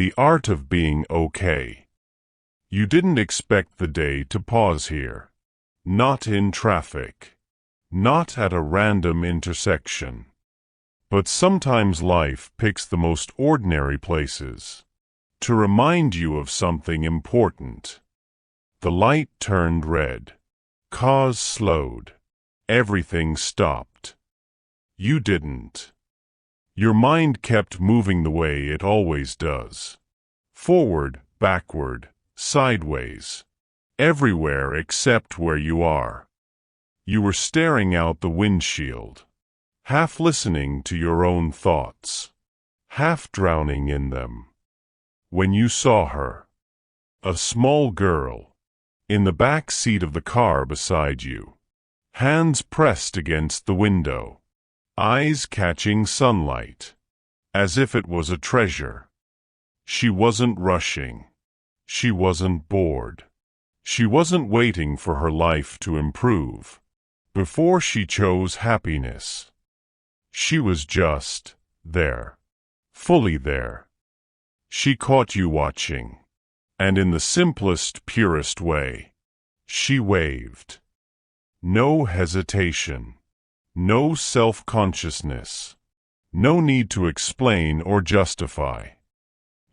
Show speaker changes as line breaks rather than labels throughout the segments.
The art of being okay. You didn't expect the day to pause here. Not in traffic. Not at a random intersection. But sometimes life picks the most ordinary places to remind you of something important. The light turned red. Cars slowed. Everything stopped. You didn't. Your mind kept moving the way it always does. Forward, backward, sideways. Everywhere except where you are. You were staring out the windshield, half listening to your own thoughts, half drowning in them. When you saw her, a small girl, in the back seat of the car beside you, hands pressed against the window, eyes catching sunlight, as if it was a treasure. She wasn't rushing. She wasn't bored. She wasn't waiting for her life to improve before she chose happiness. She was just there, fully there. She caught you watching, and in the simplest, purest way, she waved. No hesitation. No self-consciousness. No need to explain or justify.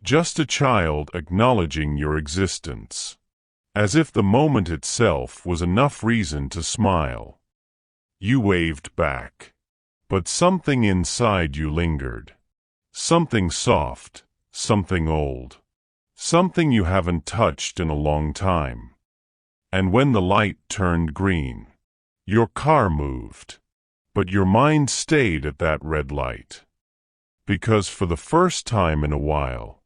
Just a child acknowledging your existence, as if the moment itself was enough reason to smile. You waved back, but something inside you lingered. Something soft, something old, something you haven't touched in a long time. And when the light turned green, your car moved. But your mind stayed at that red light. Because for the first time in a while,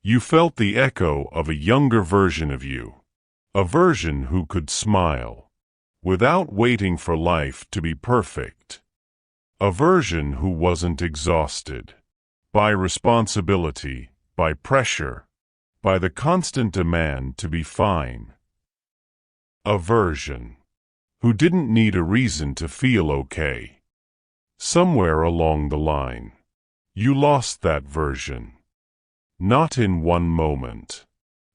you felt the echo of a younger version of you. A version who could smile, without waiting for life to be perfect. A version who wasn't exhausted by responsibility, by pressure, by the constant demand to be fine. A version who didn't need a reason to feel okay. Somewhere along the line, you lost that version. Not in one moment.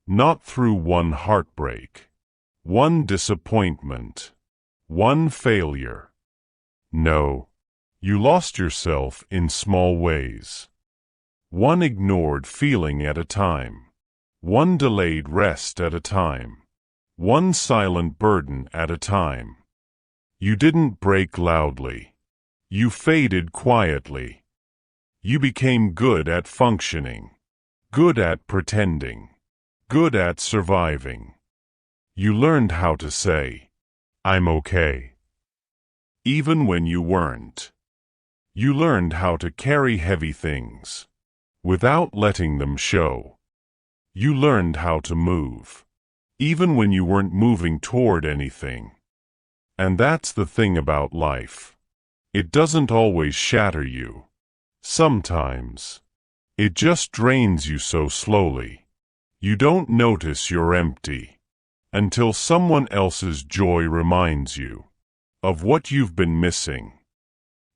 Not through one heartbreak. One disappointment. One failure. No, you lost yourself in small ways. One ignored feeling at a time. One delayed rest at a time. One silent burden at a time. You didn't break loudly. You faded quietly. You became good at functioning, good at pretending, good at surviving. You learned how to say, "I'm okay," even when you weren't. You learned how to carry heavy things without letting them show. You learned how to move even when you weren't moving toward anything. And that's the thing about life. It doesn't always shatter you. Sometimes it just drains you so slowly. You don't notice you're empty until someone else's joy reminds you of what you've been missing.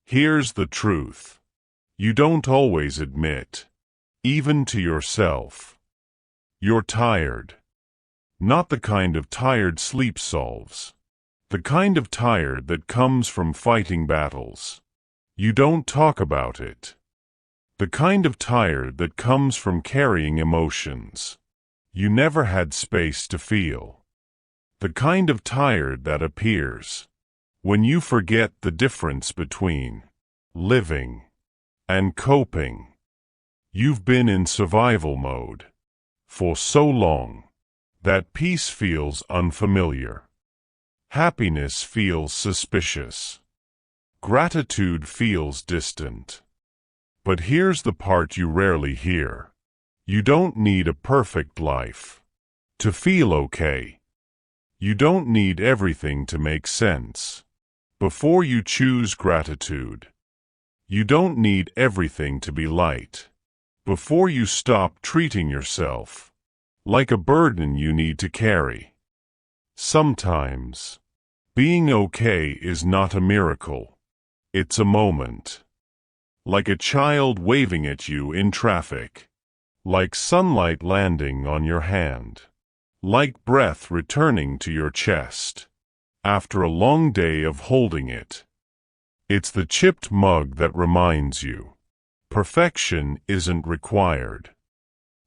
Here's the truth. You don't always admit, even to yourself, you're tired. Not the kind of tired sleep solves. The kind of tired that comes from fighting battles. You don't talk about it. The kind of tired that comes from carrying emotions you never had space to feel. The kind of tired that appears when you forget the difference between living and coping. You've been in survival mode for so long that peace feels unfamiliar. Happiness feels suspicious. Gratitude feels distant. But here's the part you rarely hear. You don't need a perfect life to feel okay. You don't need everything to make sense before you choose gratitude. You don't need everything to be light before you stop treating yourself like a burden you need to carry. Sometimes, being okay is not a miracle. It's a moment. Like a child waving at you in traffic. like sunlight landing on your hand, like breath returning to your chest after a long day of holding it. It's the chipped mug that reminds you perfection isn't required.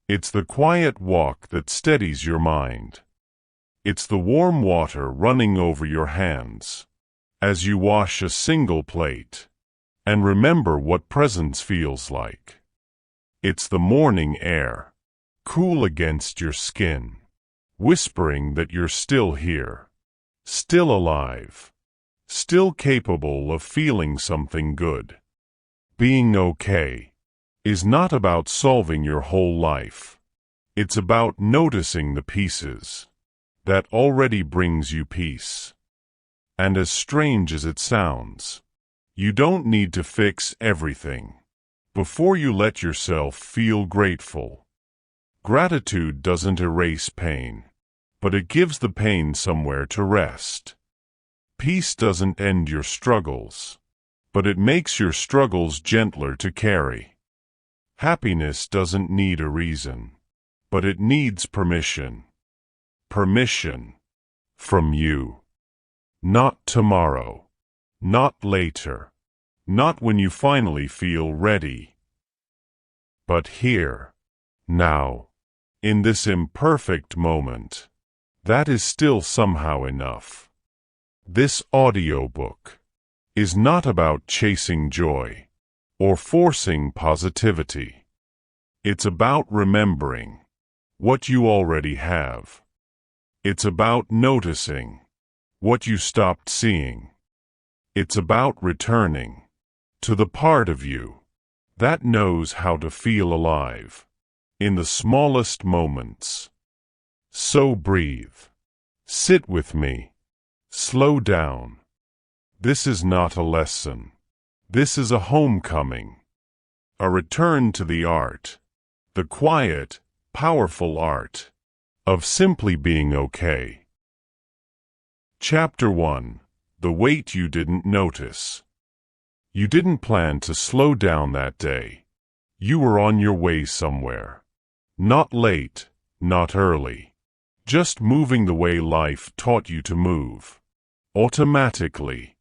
It's the quiet walk that steadies your mind. It's the warm water running over your hands as you wash a single plate and remember what presence feels like. It's the morning air, cool against your skin, whispering that you're still here, still alive, still capable of feeling something good. Being okay is not about solving your whole life. It's about noticing the pieces that already brings you peace. And as strange as it sounds, you don't need to fix everything before you let yourself feel grateful. Gratitude doesn't erase pain, but it gives the pain somewhere to rest. Peace doesn't end your struggles, but it makes your struggles gentler to carry. Happiness doesn't need a reason, but it needs permission. Permission from you. Not tomorrow, not later, not when you finally feel ready, but here, now, in this imperfect moment. That is still somehow enough. This audiobook is not about chasing joy or forcing positivity. It's about remembering what you already have. It's about noticing what you stopped seeing. It's about returning to the part of you that knows how to feel alive in the smallest moments. So breathe. Sit with me. Slow down. This is not a lesson. This is a homecoming. A return to the art, the quiet, powerful art of simply being okay. Chapter 1. The Weight You Didn't Notice. You didn't plan to slow down that day. You were on your way somewhere. Not late, not early. Just moving the way life taught you to move. Automatically.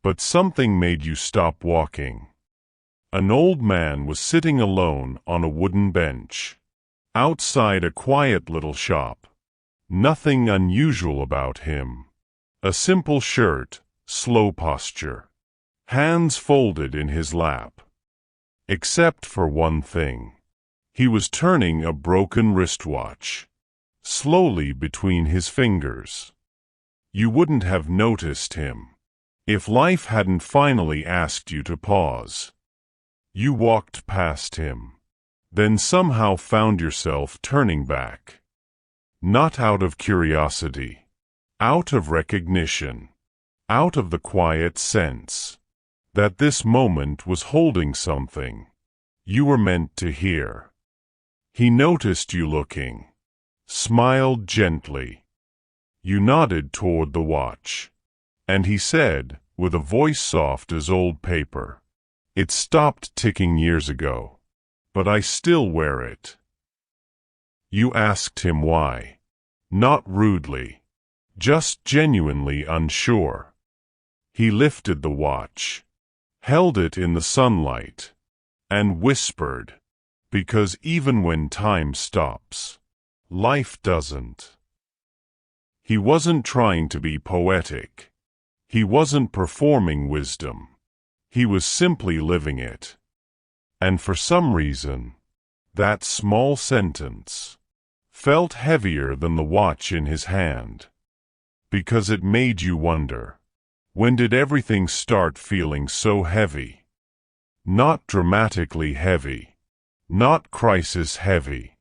But something made you stop walking. An old man was sitting alone on a wooden bench, outside a quiet little shop. Nothing unusual about him. A simple shirt, slow posture. Hands folded in his lap. Except for one thing. He was turning a broken wristwatch slowly between his fingers. You wouldn't have noticed him if life hadn't finally asked you to pause. You walked past him, then somehow found yourself turning back. Not out of curiosity, out of recognition, out of the quiet sense that this moment was holding something you were meant to hear. He noticed you looking, smiled gently. You nodded toward the watch, and he said, with a voice soft as old paper, "It stopped ticking years ago, but I still wear it." You asked him why, not rudely, just genuinely unsure. He lifted the watch, held it in the sunlight, and whispered, "Because even when time stops, life doesn't." He wasn't trying to be poetic. He wasn't performing wisdom. He was simply living it. And for some reason, that small sentence felt heavier than the watch in his hand. Because it made you wonder, when did everything start feeling so heavy? Not dramatically heavy, not crisis heavy,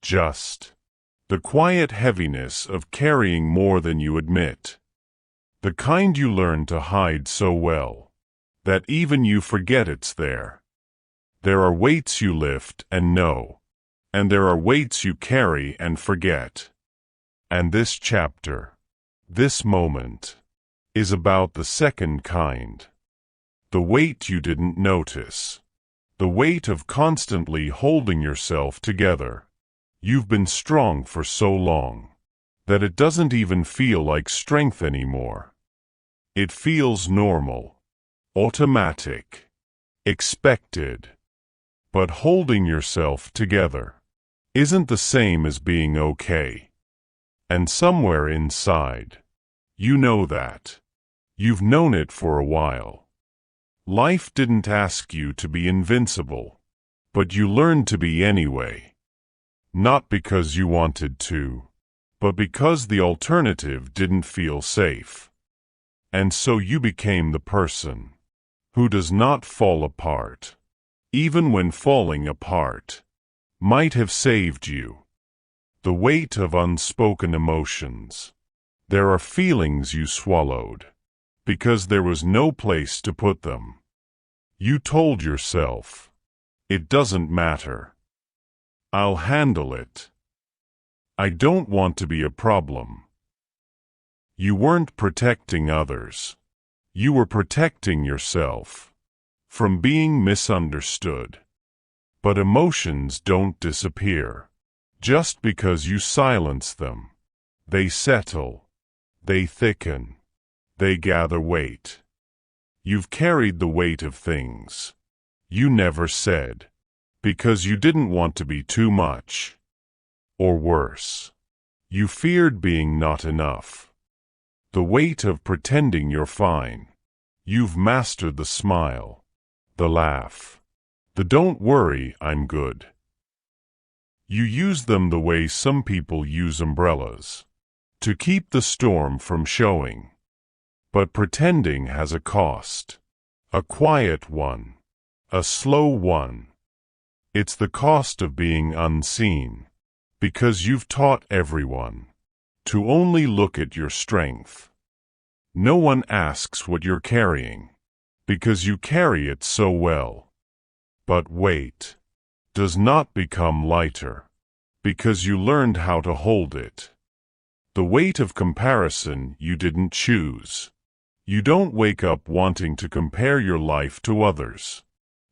just the quiet heaviness of carrying more than you admit. The kind you learn to hide so well that even you forget it's there. There are weights you lift and know, and there are weights you carry and forget. And this chapter, this moment, is about the second kind. The weight you didn't notice. The weight of constantly holding yourself together. You've been strong for so long that it doesn't even feel like strength anymore. It feels normal, automatic, expected. But holding yourself together isn't the same as being okay. And somewhere inside, you know that. You've known it for a while. Life didn't ask you to be invincible, but you learned to be anyway. Not because you wanted to, but because the alternative didn't feel safe. And so you became the person who does not fall apart, even when falling apart might have saved you. The weight of unspoken emotions. There are feelings you swallowed because there was no place to put them. You told yourself, it doesn't matter. I'll handle it. I don't want to be a problem. You weren't protecting others. You were protecting yourself from being misunderstood. But emotions don't disappear just because you silence them. They settle. They thicken. They gather weight. You've carried the weight of things you never said because you didn't want to be too much. Or worse, you feared being not enough. The weight of pretending you're fine. You've mastered the smile, the laugh, the don't worry, I'm good. You use them the way some people use umbrellas, to keep the storm from showing. But pretending has a cost. A quiet one. A slow one. It's the cost of being unseen. Because you've taught everyone to only look at your strength. No one asks what you're carrying, because you carry it so well. But weight does not become lighter, because you learned how to hold it. The weight of comparison you didn't choose. You don't wake up wanting to compare your life to others.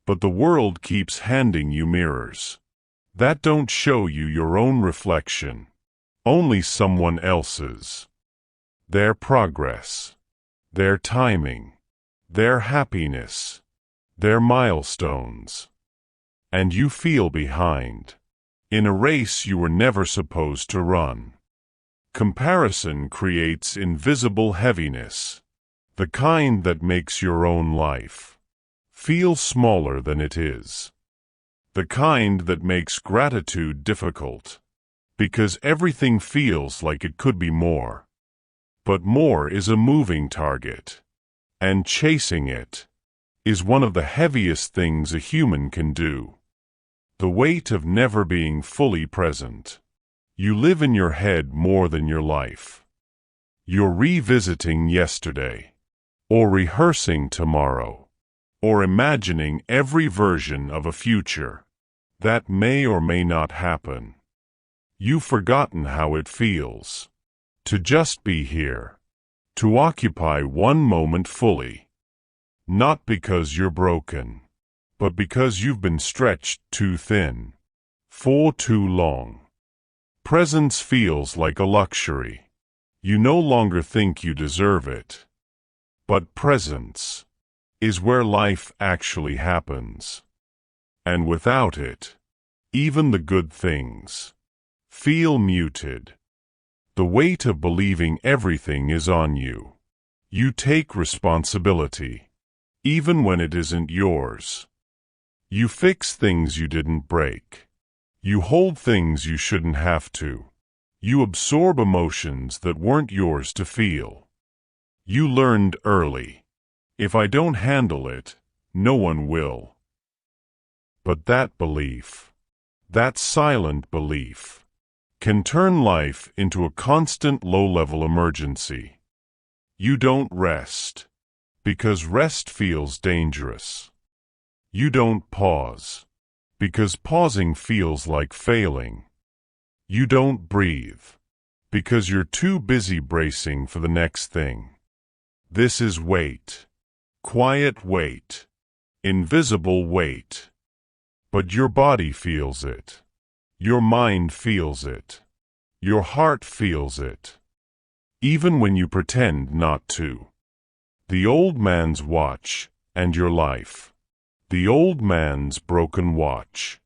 But the world keeps handing you mirrors that don't show you your own reflection, only someone else's. Their progress, their timing, their happiness, their milestones. And you feel behind, in a race you were never supposed to run. Comparison creates invisible heaviness, the kind that makes your own life feel smaller than it is. The kind that makes gratitude difficult, because everything feels like it could be more. But more is a moving target, and chasing it is one of the heaviest things a human can do. The weight of never being fully present. You live in your head more than your life. You're revisiting yesterday, or rehearsing tomorrow, or imagining every version of a future that may or may not happen. You've forgotten how it feels to just be here, to occupy one moment fully. Not because you're broken, but because you've been stretched too thin for too long. Presence feels like a luxury. You no longer think you deserve it. But presence is where life actually happens. And without it, even the good things feel muted. The weight of believing everything is on you. You take responsibility, even when it isn't yours. You fix things you didn't break. You hold things you shouldn't have to. You absorb emotions that weren't yours to feel. You learned early, if I don't handle it, no one will. But that belief, that silent belief, can turn life into a constant low-level emergency. You don't rest, because rest feels dangerous. You don't pause, because pausing feels like failing. You don't breathe, because you're too busy bracing for the next thing. This is weight. Quiet weight. Invisible weight. but your body feels it. Your mind feels it. Your heart feels it. Even when you pretend not to. The old man's watch and your life. The old man's broken watch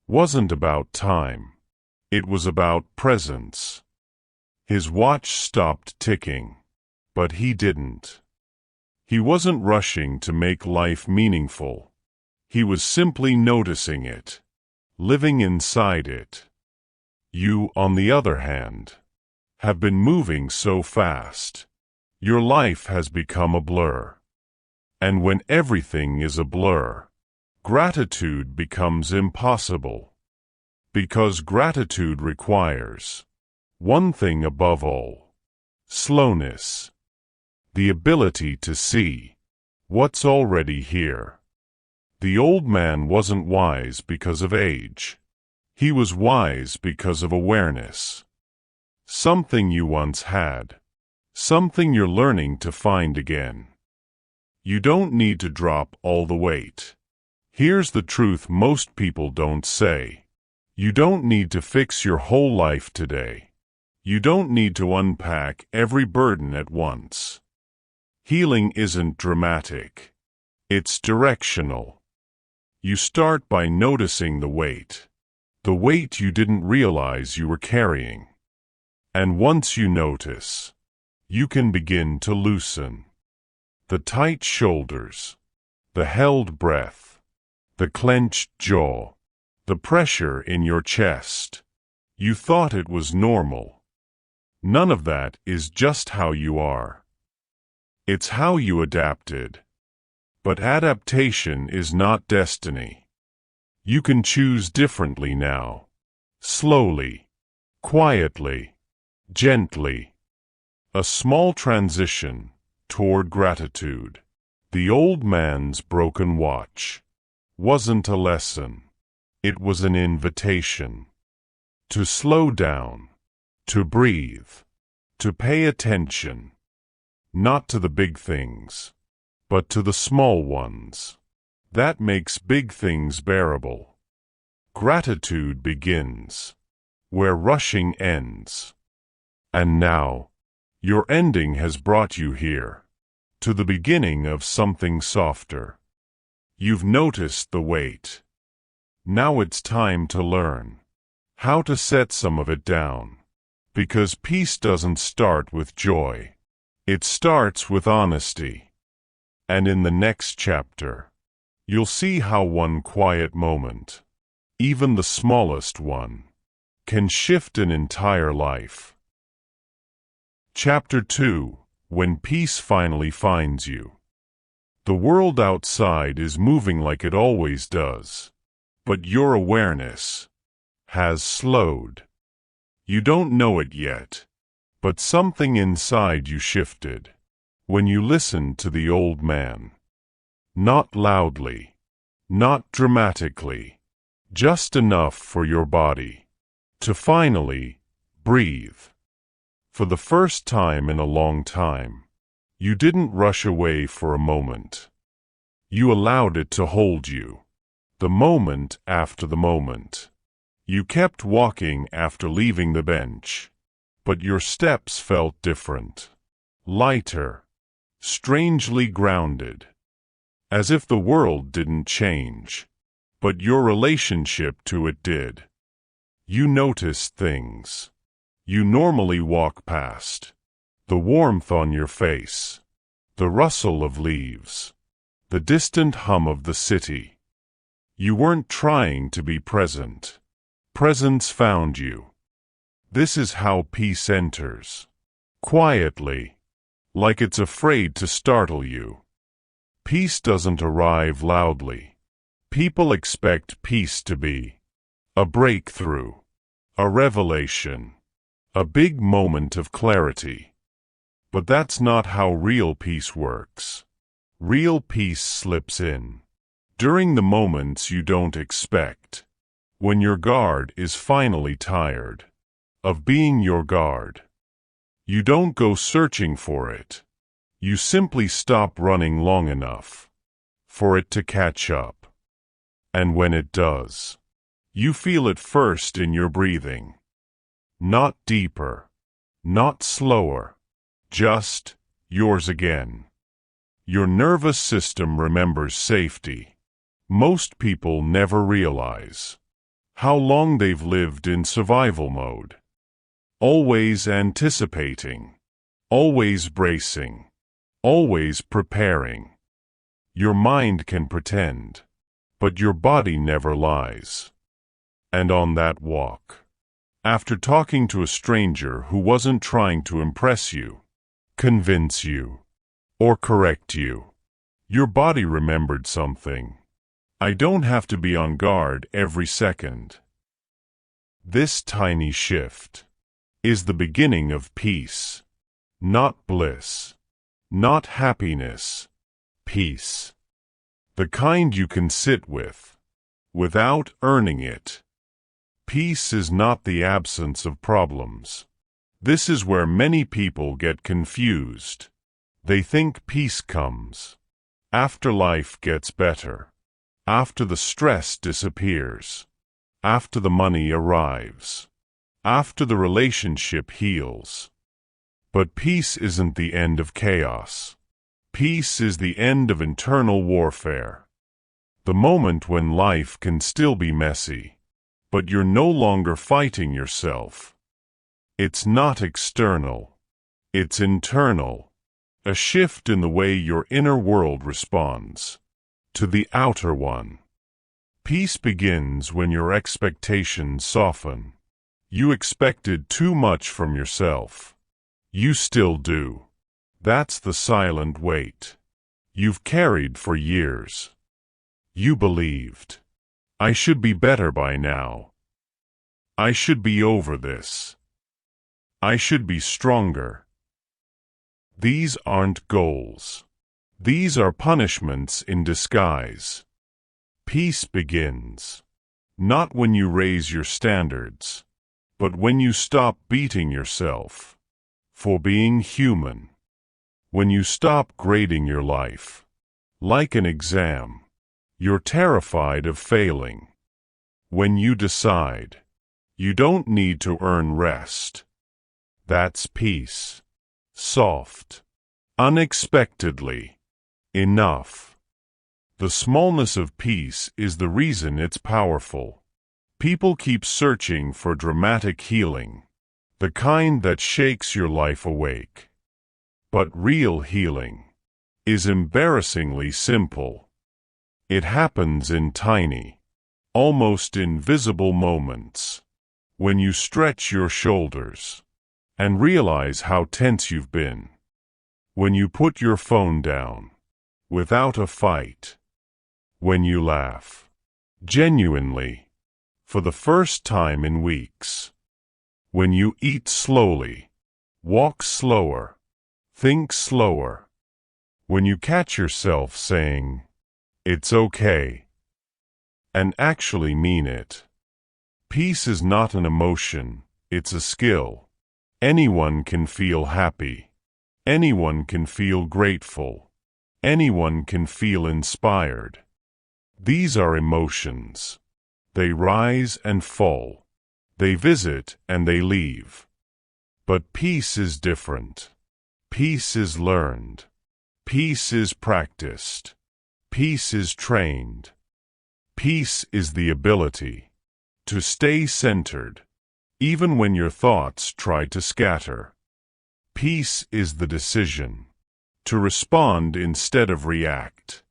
wasn't about time. It was about presence. His watch stopped ticking, but he didn't. He wasn't rushing to make life meaningful. He was simply noticing it, living inside it. You, on the other hand, have been moving so fast. Your life has become a blur. And when everything is a blur, gratitude becomes impossible. Because gratitude requires one thing above all: slowness. The ability to see what's already here. The old man wasn't wise because of age. He was wise because of awareness. Something you once had. Something you're learning to find again. You don't need to drop all the weight. Here's the truth most people don't say. You don't need to fix your whole life today. You don't need to unpack every burden at once. Healing isn't dramatic. It's directional. You start by noticing the weight you didn't realize you were carrying. And once you notice, you can begin to loosen. The tight shoulders, the held breath, the clenched jaw, the pressure in your chest. You thought it was normal. None of that is just how you are. It's how you adapted. But adaptation is not destiny. You can choose differently now. Slowly, quietly, gently. A small transition toward gratitude. The old man's broken watch wasn't a lesson. It was an invitation. To slow down, to breathe, to pay attention. Not to the big things, but to the small ones. That makes big things bearable. Gratitude begins where rushing ends. And now, your ending has brought you here, to the beginning of something softer. You've noticed the weight. Now it's time to learn how to set some of it down. Because peace doesn't start with joy. It starts with honesty. And in the next chapter, you'll see how one quiet moment, even the smallest one, can shift an entire life. Chapter 2: When Peace Finally Finds You. The world outside is moving like it always does, but your awareness has slowed. You don't know it yet, but something inside you shifted when you listened to the old man. Not loudly, not dramatically, just enough for your body to finally breathe. For the first time in a long time, you didn't rush away for a moment. You allowed it to hold you, the moment after the moment. You kept walking after leaving the bench, but your steps felt different, lighter, strangely grounded. As if the world didn't change, but your relationship to it did. You noticed things you normally walk past. The warmth on your face, the rustle of leaves, the distant hum of the city. You weren't trying to be present. Presence found you. This is how peace enters. Quietly, like it's afraid to startle you. Peace doesn't arrive loudly. People expect peace to be a breakthrough, a revelation, a big moment of clarity. But that's not how real peace works. Real peace slips in during the moments you don't expect, when your guard is finally tired of being your guard. You don't go searching for it. You simply stop running long enough for it to catch up. And when it does, you feel it first in your breathing. Not deeper, not slower, just yours again. Your nervous system remembers safety. Most people never realize how long they've lived in survival mode. Always anticipating, always bracing, always preparing. Your mind can pretend, but your body never lies. And on that walk, after talking to a stranger who wasn't trying to impress you, convince you, or correct you, your body remembered something. I don't have to be on guard every second. This tiny shift is the beginning of peace, not bliss, not happiness, peace. The kind you can sit with, without earning it. Peace is not the absence of problems. This is where many people get confused. They think peace comes after life gets better, after the stress disappears, after the money arrives, after the relationship heals. But peace isn't the end of chaos. Peace is the end of internal warfare. The moment when life can still be messy, but you're no longer fighting yourself. It's not external. It's internal. A shift in the way your inner world responds to the outer one. Peace begins when your expectations soften. You expected too much from yourself. You still do. That's the silent weight you've carried for years. You believed, I should be better by now. I should be over this. I should be stronger. These aren't goals. These are punishments in disguise. Peace begins, not when you raise your standards, but when you stop beating yourself for being human. When you stop grading your life like an exam you're terrified of failing. When you decide you don't need to earn rest. That's peace. Soft. Unexpectedly. Enough. The smallness of peace is the reason it's powerful. People keep searching for dramatic healing, the kind that shakes your life awake. But real healing is embarrassingly simple. It happens in tiny, almost invisible moments. When you stretch your shoulders and realize how tense you've been. When you put your phone down without a fight. When you laugh genuinely for the first time in weeks. When you eat slowly, walk slower, think slower. When you catch yourself saying, "It's okay," and actually mean it. Peace is not an emotion, it's a skill. Anyone can feel happy. Anyone can feel grateful. Anyone can feel inspired. These are emotions. They rise and fall. They visit and they leave. But peace is different. Peace is learned. Peace is practiced. Peace is trained. Peace is the ability to stay centered, even when your thoughts try to scatter. Peace is the decision to respond instead of react.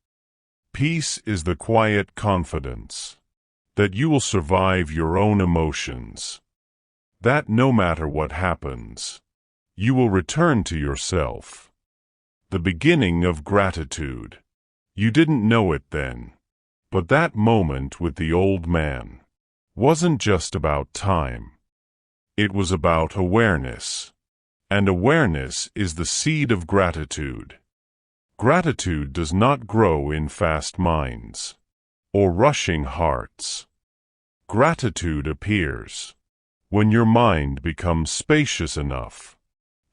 Peace is the quiet confidence that you will survive your own emotions, that no matter what happens, you will return to yourself. The beginning of gratitude. You didn't know it then, but that moment with the old man wasn't just about time. It was about awareness. And awareness is the seed of gratitude. Gratitude does not grow in fast minds or rushing hearts. Gratitude appears when your mind becomes spacious enough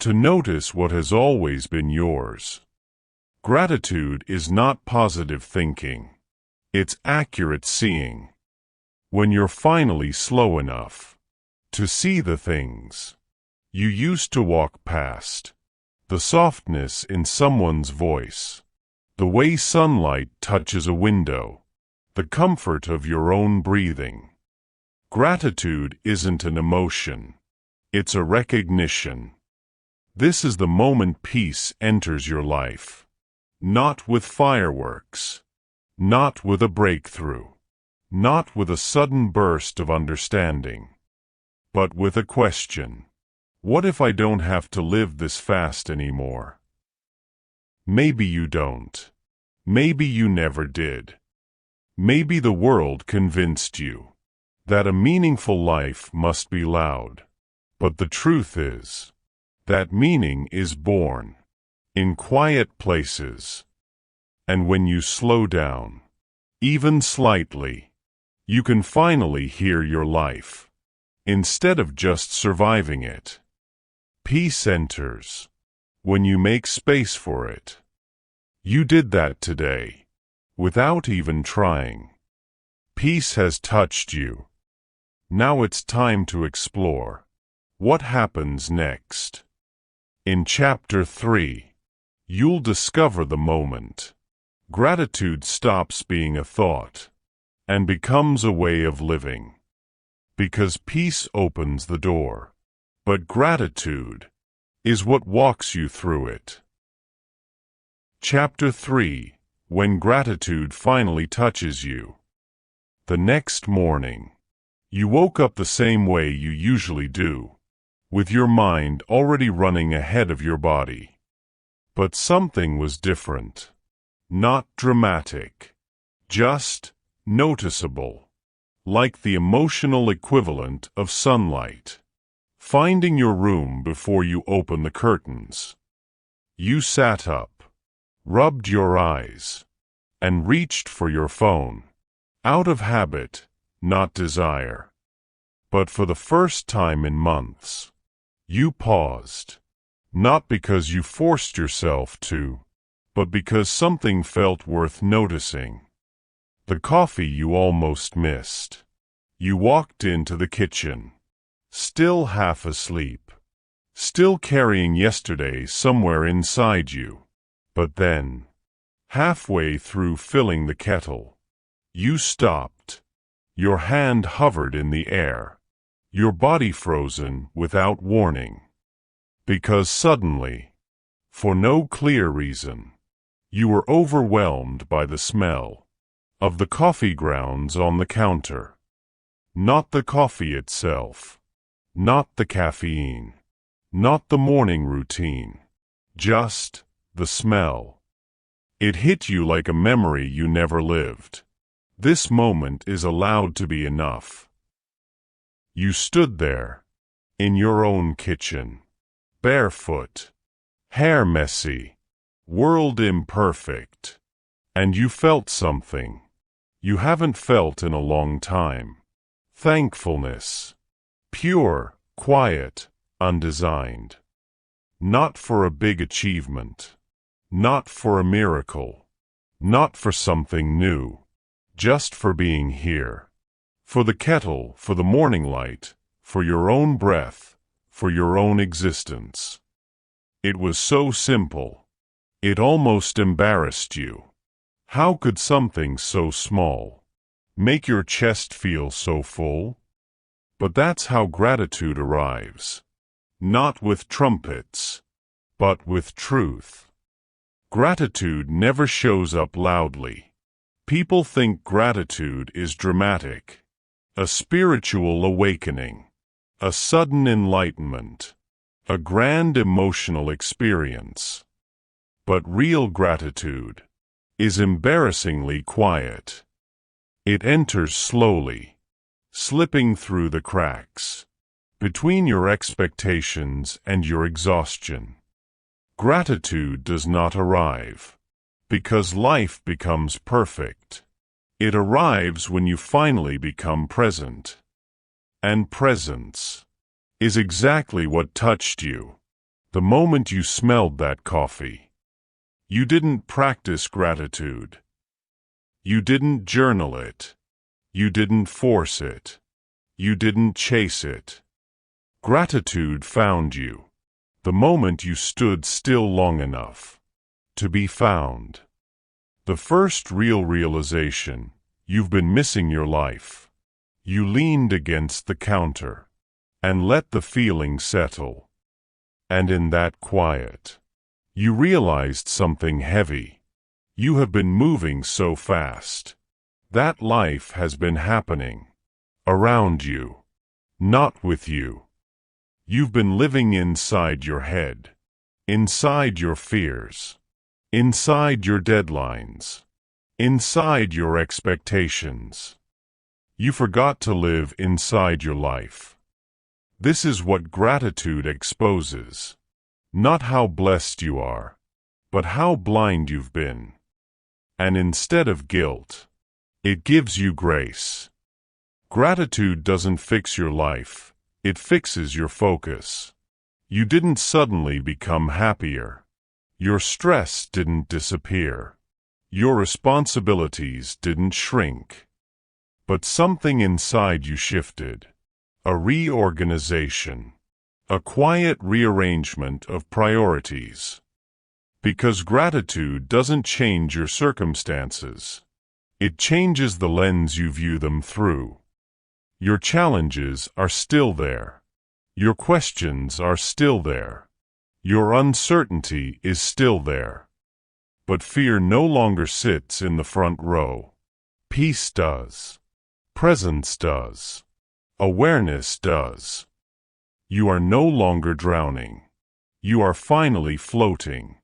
to notice what has always been yours. Gratitude is not positive thinking. It's accurate seeing. When you're finally slow enough to see the things you used to walk past, the softness in someone's voice, the way sunlight touches a window, the comfort of your own breathing. Gratitude isn't an emotion. It's a recognition. This is the moment peace enters your life. Not with fireworks. Not with a breakthrough. Not with a sudden burst of understanding. But with a question. What if I don't have to live this fast anymore? Maybe you don't. Maybe you never did. Maybe the world convinced you that a meaningful life must be loud. But the truth is that meaning is born in quiet places. And when you slow down, even slightly, you can finally hear your life, instead of just surviving it. Peace enters when you make space for it. You did that today, without even trying. Peace has touched you. Now it's time to explore what happens next. In Chapter 3, you'll discover the moment gratitude stops being a thought and becomes a way of living. Because peace opens the door, but gratitude is what walks you through it. Chapter 3, when gratitude finally touches you. The next morning, you woke up the same way you usually do, with your mind already running ahead of your body. But something was different. Not dramatic. Just noticeable. Like the emotional equivalent of sunlight. Finding your room before you open the curtains. You sat up, rubbed your eyes, and reached for your phone. Out of habit, not desire. But for the first time in months, you paused. Not because you forced yourself to, but because something felt worth noticing. The coffee you almost missed. You walked into the kitchen, still half asleep, still carrying yesterday somewhere inside you. But then, halfway through filling the kettle, you stopped. Your hand hovered in the air, your body frozen without warning. Because suddenly, for no clear reason, you were overwhelmed by the smell of the coffee grounds on the counter. Not the coffee itself, not the caffeine, not the morning routine, just the smell. It hit you like a memory you never lived. This moment is allowed to be enough. You stood there, in your own kitchen, barefoot, hair messy, world imperfect, and you felt something you haven't felt in a long time. Thankfulness. Pure, quiet, undesigned. Not for a big achievement. Not for a miracle. Not for something new. Just for being here. For the kettle, for the morning light, for your own breath, for your own existence. It was so simple. It almost embarrassed you. How could something so small make your chest feel so full? But that's how gratitude arrives. Not with trumpets, but with truth. Gratitude never shows up loudly. People think gratitude is dramatic, a spiritual awakening, a sudden enlightenment, a grand emotional experience. But real gratitude is embarrassingly quiet. It enters slowly, slipping through the cracks, between your expectations and your exhaustion. Gratitude does not arrive because life becomes perfect. It arrives when you finally become present. And presence is exactly what touched you. The moment you smelled that coffee, you didn't practice gratitude. You didn't journal it. You didn't force it. You didn't chase it. Gratitude found you, the moment you stood still long enough to be found. The first real realization: you've been missing your life. You leaned against the counter and let the feeling settle. And in that quiet, you realized something heavy. You have been moving so fast. That life has been happening around you, not with you. You've been living inside your head, inside your fears, inside your deadlines, inside your expectations. You forgot to live inside your life. This is what gratitude exposes. Not how blessed you are, but how blind you've been. And instead of guilt, it gives you grace. Gratitude doesn't fix your life, it fixes your focus. You didn't suddenly become happier. Your stress didn't disappear. Your responsibilities didn't shrink. But something inside you shifted. A reorganization. A quiet rearrangement of priorities. Because gratitude doesn't change your circumstances. It changes the lens you view them through. Your challenges are still there. Your questions are still there. Your uncertainty is still there. But fear no longer sits in the front row. Peace does. Presence does. Awareness does. You are no longer drowning. You are finally floating.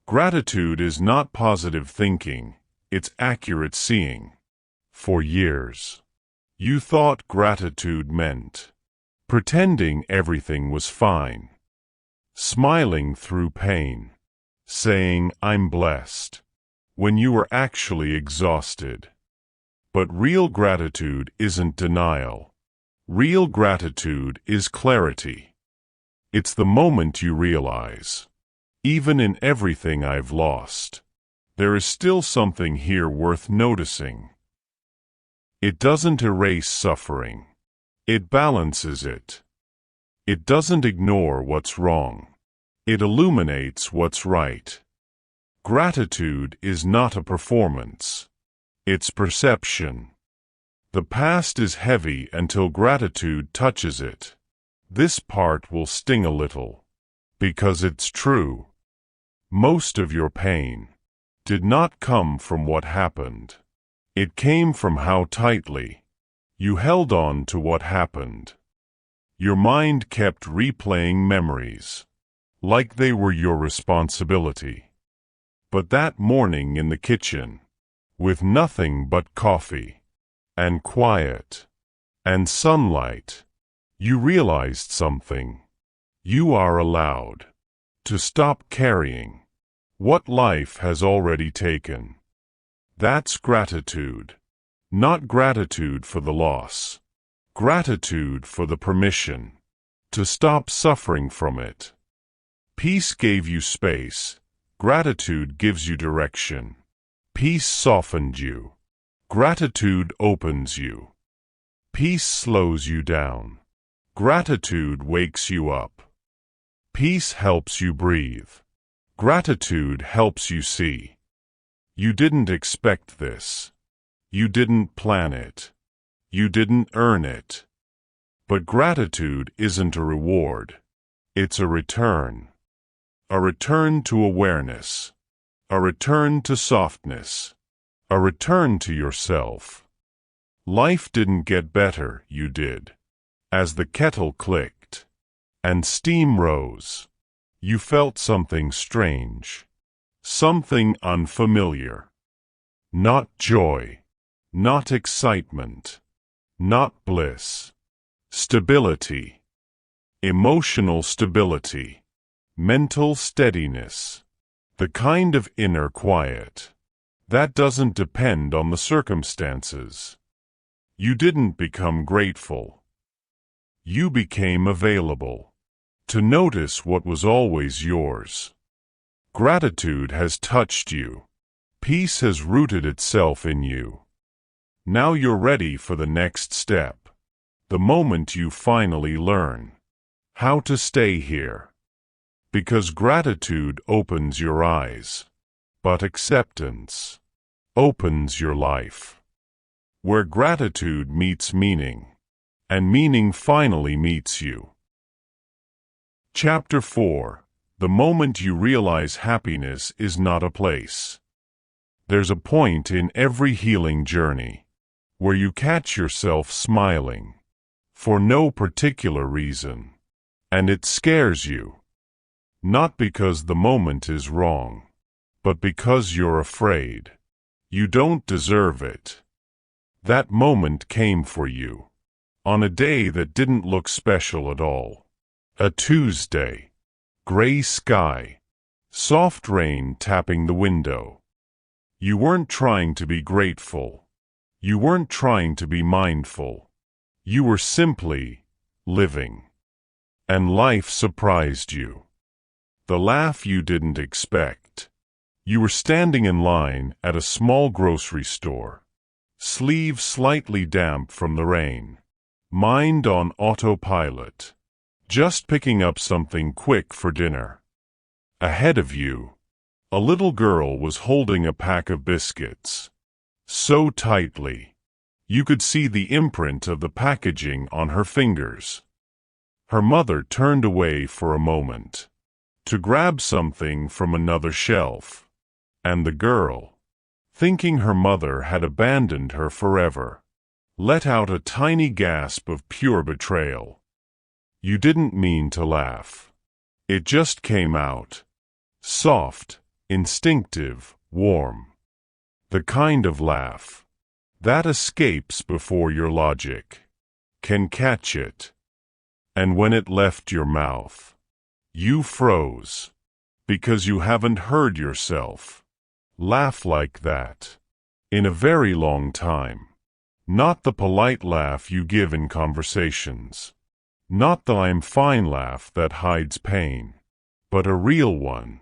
Gratitude is not positive thinking, it's accurate seeing. For years, you thought gratitude meant pretending everything was fine, smiling through pain, saying, "I'm blessed," when you were actually exhausted. But real gratitude isn't denial. Real gratitude is clarity. It's the moment you realize, even in everything I've lost, there is still something here worth noticing. It doesn't erase suffering. It balances it. It doesn't ignore what's wrong. It illuminates what's right. Gratitude is not a performance. It's perception. The past is heavy until gratitude touches it. This part will sting a little, because it's true. Most of your pain did not come from what happened. It came from how tightly you held on to what happened. Your mind kept replaying memories, like they were your responsibility. But that morning in the kitchen, with nothing but coffee, and quiet, and sunlight, you realized something. You are allowed to stop carrying what life has already taken. That's gratitude. Not gratitude for the loss. Gratitude for the permission to stop suffering from it. Peace gave you space. Gratitude gives you direction. Peace softened you. Gratitude opens you. Peace slows you down. Gratitude wakes you up. Peace helps you breathe. Gratitude helps you see. You didn't expect this. You didn't plan it. You didn't earn it. But gratitude isn't a reward. It's a return. A return to awareness. A return to softness. A return to yourself. Life didn't get better, you did. As the kettle clicked and steam rose, you felt something strange. Something unfamiliar. Not joy. Not excitement. Not bliss. Stability. Emotional stability. Mental steadiness. The kind of inner quiet that doesn't depend on the circumstances. You didn't become grateful. You became available to notice what was always yours. Gratitude has touched you, Peace has rooted itself in you. Now you're ready for the next step, the moment you finally learn how to stay here. Because gratitude opens your eyes, but acceptance opens your life. Where gratitude meets meaning, and meaning finally meets you. Chapter 4. The moment you realize happiness is not a place. There's a point in every healing journey where you catch yourself smiling for no particular reason, and it scares you. Not because the moment is wrong, but because you're afraid. You don't deserve it. That moment came for you on a day that didn't look special at all. A Tuesday. Gray sky. Soft rain tapping the window. You weren't trying to be grateful. You weren't trying to be mindful. You were simply living. And life surprised you. The laugh you didn't expect. You were standing in line at a small grocery store. Sleeves slightly damp from the rain. Mind on autopilot. Just picking up something quick for dinner. Ahead of you, a little girl was holding a pack of biscuits. So tightly, you could see the imprint of the packaging on her fingers. Her mother turned away for a moment to grab something from another shelf. And the girl, thinking her mother had abandoned her forever, let out a tiny gasp of pure betrayal. You didn't mean to laugh. It just came out. Soft, instinctive, warm. The kind of laugh that escapes before your logic can catch it. And when it left your mouth, you froze, because you haven't heard yourself laugh like that in a very long time. Not the polite laugh you give in conversations. Not the I'm fine laugh that hides pain, but a real one.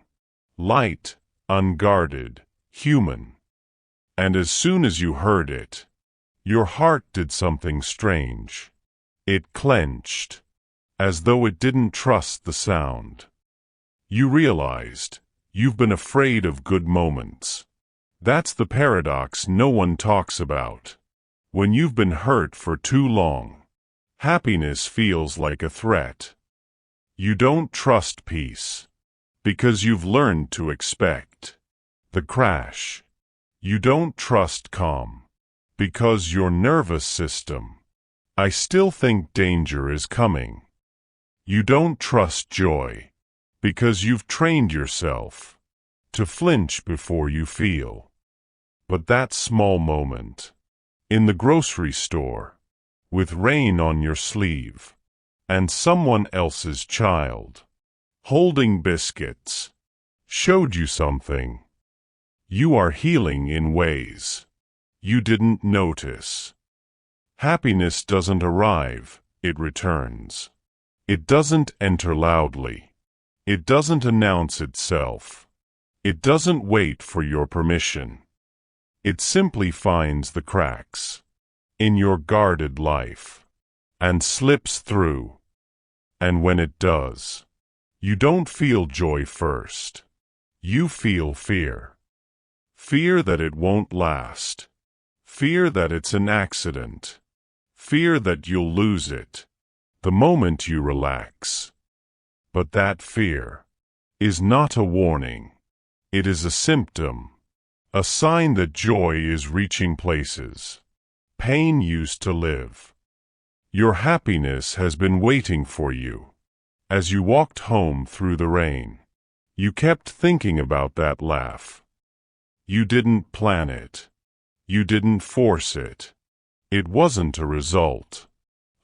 Light, unguarded, human. And as soon as you heard it, your heart did something strange. It clenched, as though it didn't trust the sound. You realized you've been afraid of good moments. That's the paradox no one talks about. When you've been hurt for too long, happiness feels like a threat. You don't trust peace, because you've learned to expect the crash. You don't trust calm, because your nervous system, I still think danger is coming. You don't trust joy, because you've trained yourself to flinch before you feel. But that small moment, in the grocery store, with rain on your sleeve, and someone else's child, holding biscuits, showed you something. You are healing in ways you didn't notice. Happiness doesn't arrive, it returns. It doesn't enter loudly. It doesn't announce itself. It doesn't wait for your permission. It simply finds the cracks in your guarded life and slips through. And when it does, you don't feel joy first. You feel fear. Fear that it won't last. Fear that it's an accident. Fear that you'll lose it the moment you relax. But that fear is not a warning. It is a symptom, a sign that joy is reaching places pain used to live. Your happiness has been waiting for you. As you walked home through the rain, you kept thinking about that laugh. You didn't plan it. You didn't force it. It wasn't a result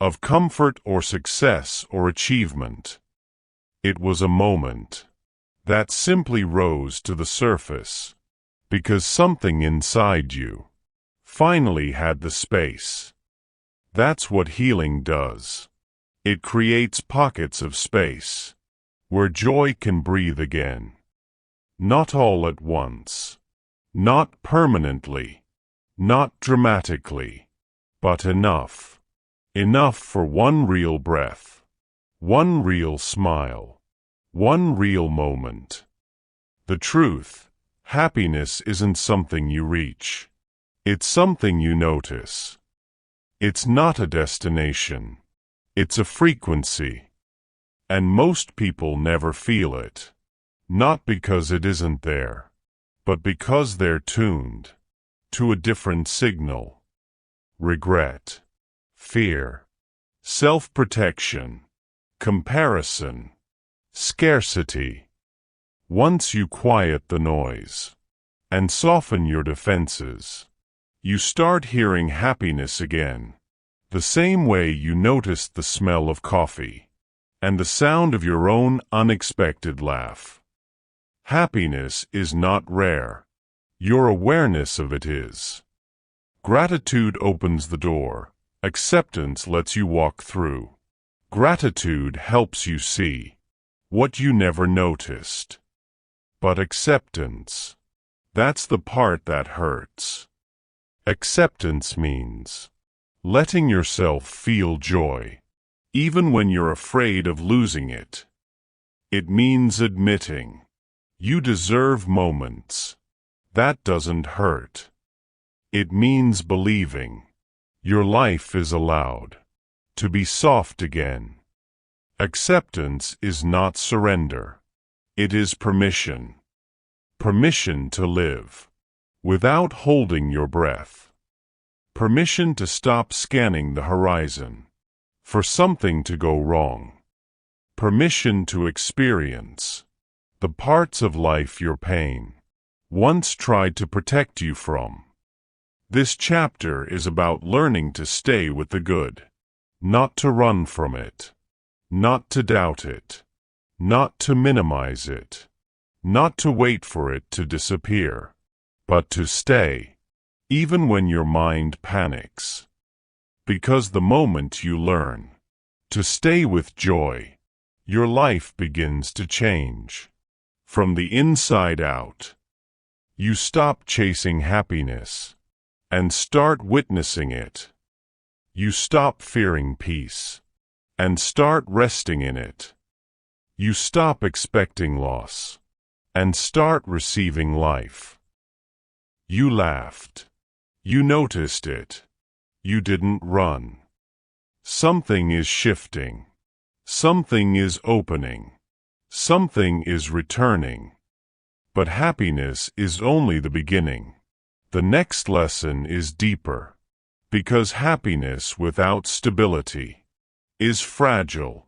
of comfort or success or achievement. It was a moment that simply rose to the surface because something inside you finally had the space. That's what healing does. It creates pockets of space where joy can breathe again. Not all at once. Not permanently, not dramatically, but enough. Enough for one real breath, one real smile, one real moment. The truth, happiness isn't something you reach. It's something you notice. It's not a destination. It's a frequency. And most people never feel it. Not because it isn't there, but because they're tuned to a different signal. Regret, fear, self-protection, comparison, scarcity. Once you quiet the noise and soften your defenses, you start hearing happiness again, the same way you noticed the smell of coffee and the sound of your own unexpected laugh. Happiness is not rare. Your awareness of it is. Gratitude opens the door. Acceptance lets you walk through. Gratitude helps you see what you never noticed. But acceptance, that's the part that hurts. Acceptance means letting yourself feel joy, even when you're afraid of losing it. It means admitting you deserve moments. That doesn't hurt. It means believing your life is allowed to be soft again. Acceptance is not surrender. It is permission. Permission to live without holding your breath. Permission to stop scanning the horizon for something to go wrong. Permission to experience the parts of life your pain once tried to protect you from. This chapter is about learning to stay with the good, not to run from it, not to doubt it, not to minimize it, not to wait for it to disappear, but to stay, even when your mind panics. Because the moment you learn to stay with joy, your life begins to change. From the inside out, you stop chasing happiness and start witnessing it. You stop fearing peace and start resting in it. You stop expecting loss and start receiving life. You laughed. You noticed it. You didn't run. Something is shifting. Something is opening. Something is returning. But happiness is only the beginning. The next lesson is deeper, because happiness without stability is fragile.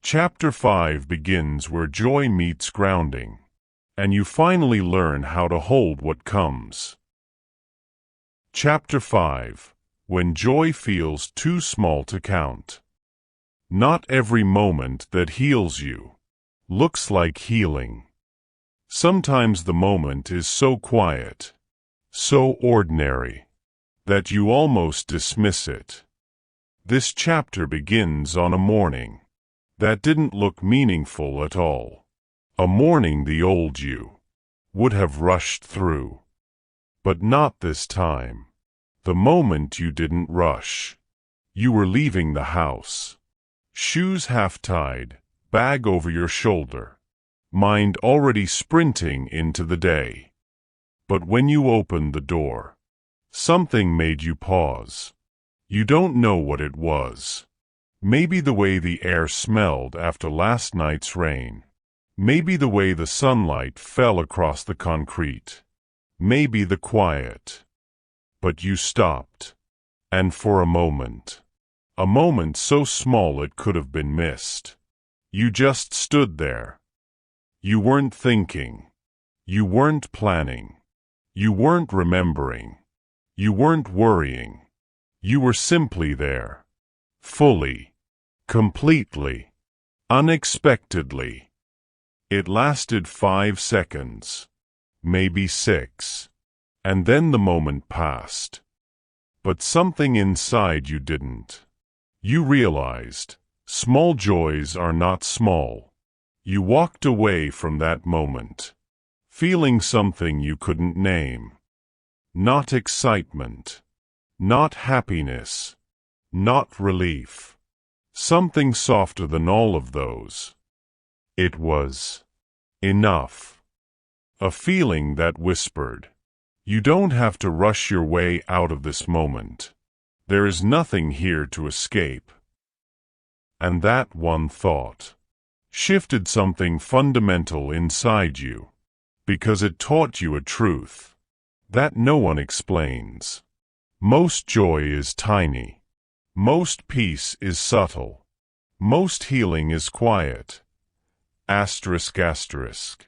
Chapter 5 begins where joy meets grounding, and you finally learn how to hold what comes. Chapter 5: When joy feels too small to count. Not every moment that heals you looks like healing. Sometimes the moment is so quiet, so ordinary, that you almost dismiss it. This chapter begins on a morning that didn't look meaningful at all. A morning the old you would have rushed through. But not this time. The moment you didn't rush. You were leaving the house. Shoes half-tied, bag over your shoulder. Mind already sprinting into the day. But when you opened the door, something made you pause. You don't know what it was. Maybe the way the air smelled after last night's rain. Maybe the way the sunlight fell across the concrete. Maybe the quiet. But you stopped. And for a moment so small it could have been missed, you just stood there. You weren't thinking. You weren't planning. You weren't remembering. You weren't worrying. You were simply there. Fully. Completely. Unexpectedly. It lasted 5 seconds. Maybe 6. And then the moment passed. But something inside you didn't. You realized, small joys are not small. You walked away from that moment, feeling something you couldn't name. Not excitement, not happiness, not relief. Something softer than all of those. It was enough. A feeling that whispered, "You don't have to rush your way out of this moment. There is nothing here to escape." And that one thought shifted something fundamental inside you, because it taught you a truth that no one explains. Most joy is tiny. Most peace is subtle. Most healing is quiet. Asterisk, asterisk.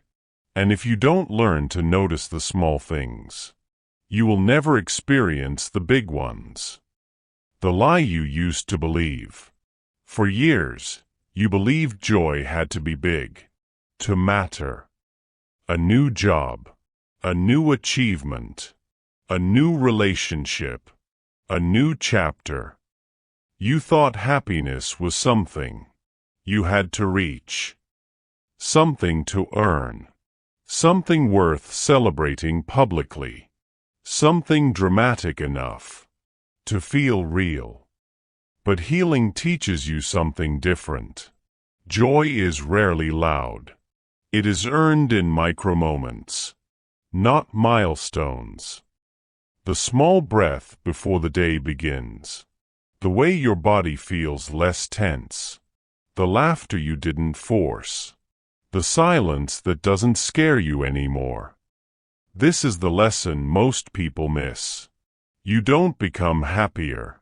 And if you don't learn to notice the small things, you will never experience the big ones. The lie you used to believe. For years, you believed joy had to be big, to matter. A new job, a new achievement, a new relationship, a new chapter. You thought happiness was something you had to reach, something to earn, something worth celebrating publicly, something dramatic enough to feel real. But healing teaches you something different. Joy is rarely loud. It is earned in micro-moments, not milestones. The small breath before the day begins. The way your body feels less tense. The laughter you didn't force. The silence that doesn't scare you anymore. This is the lesson most people miss. You don't become happier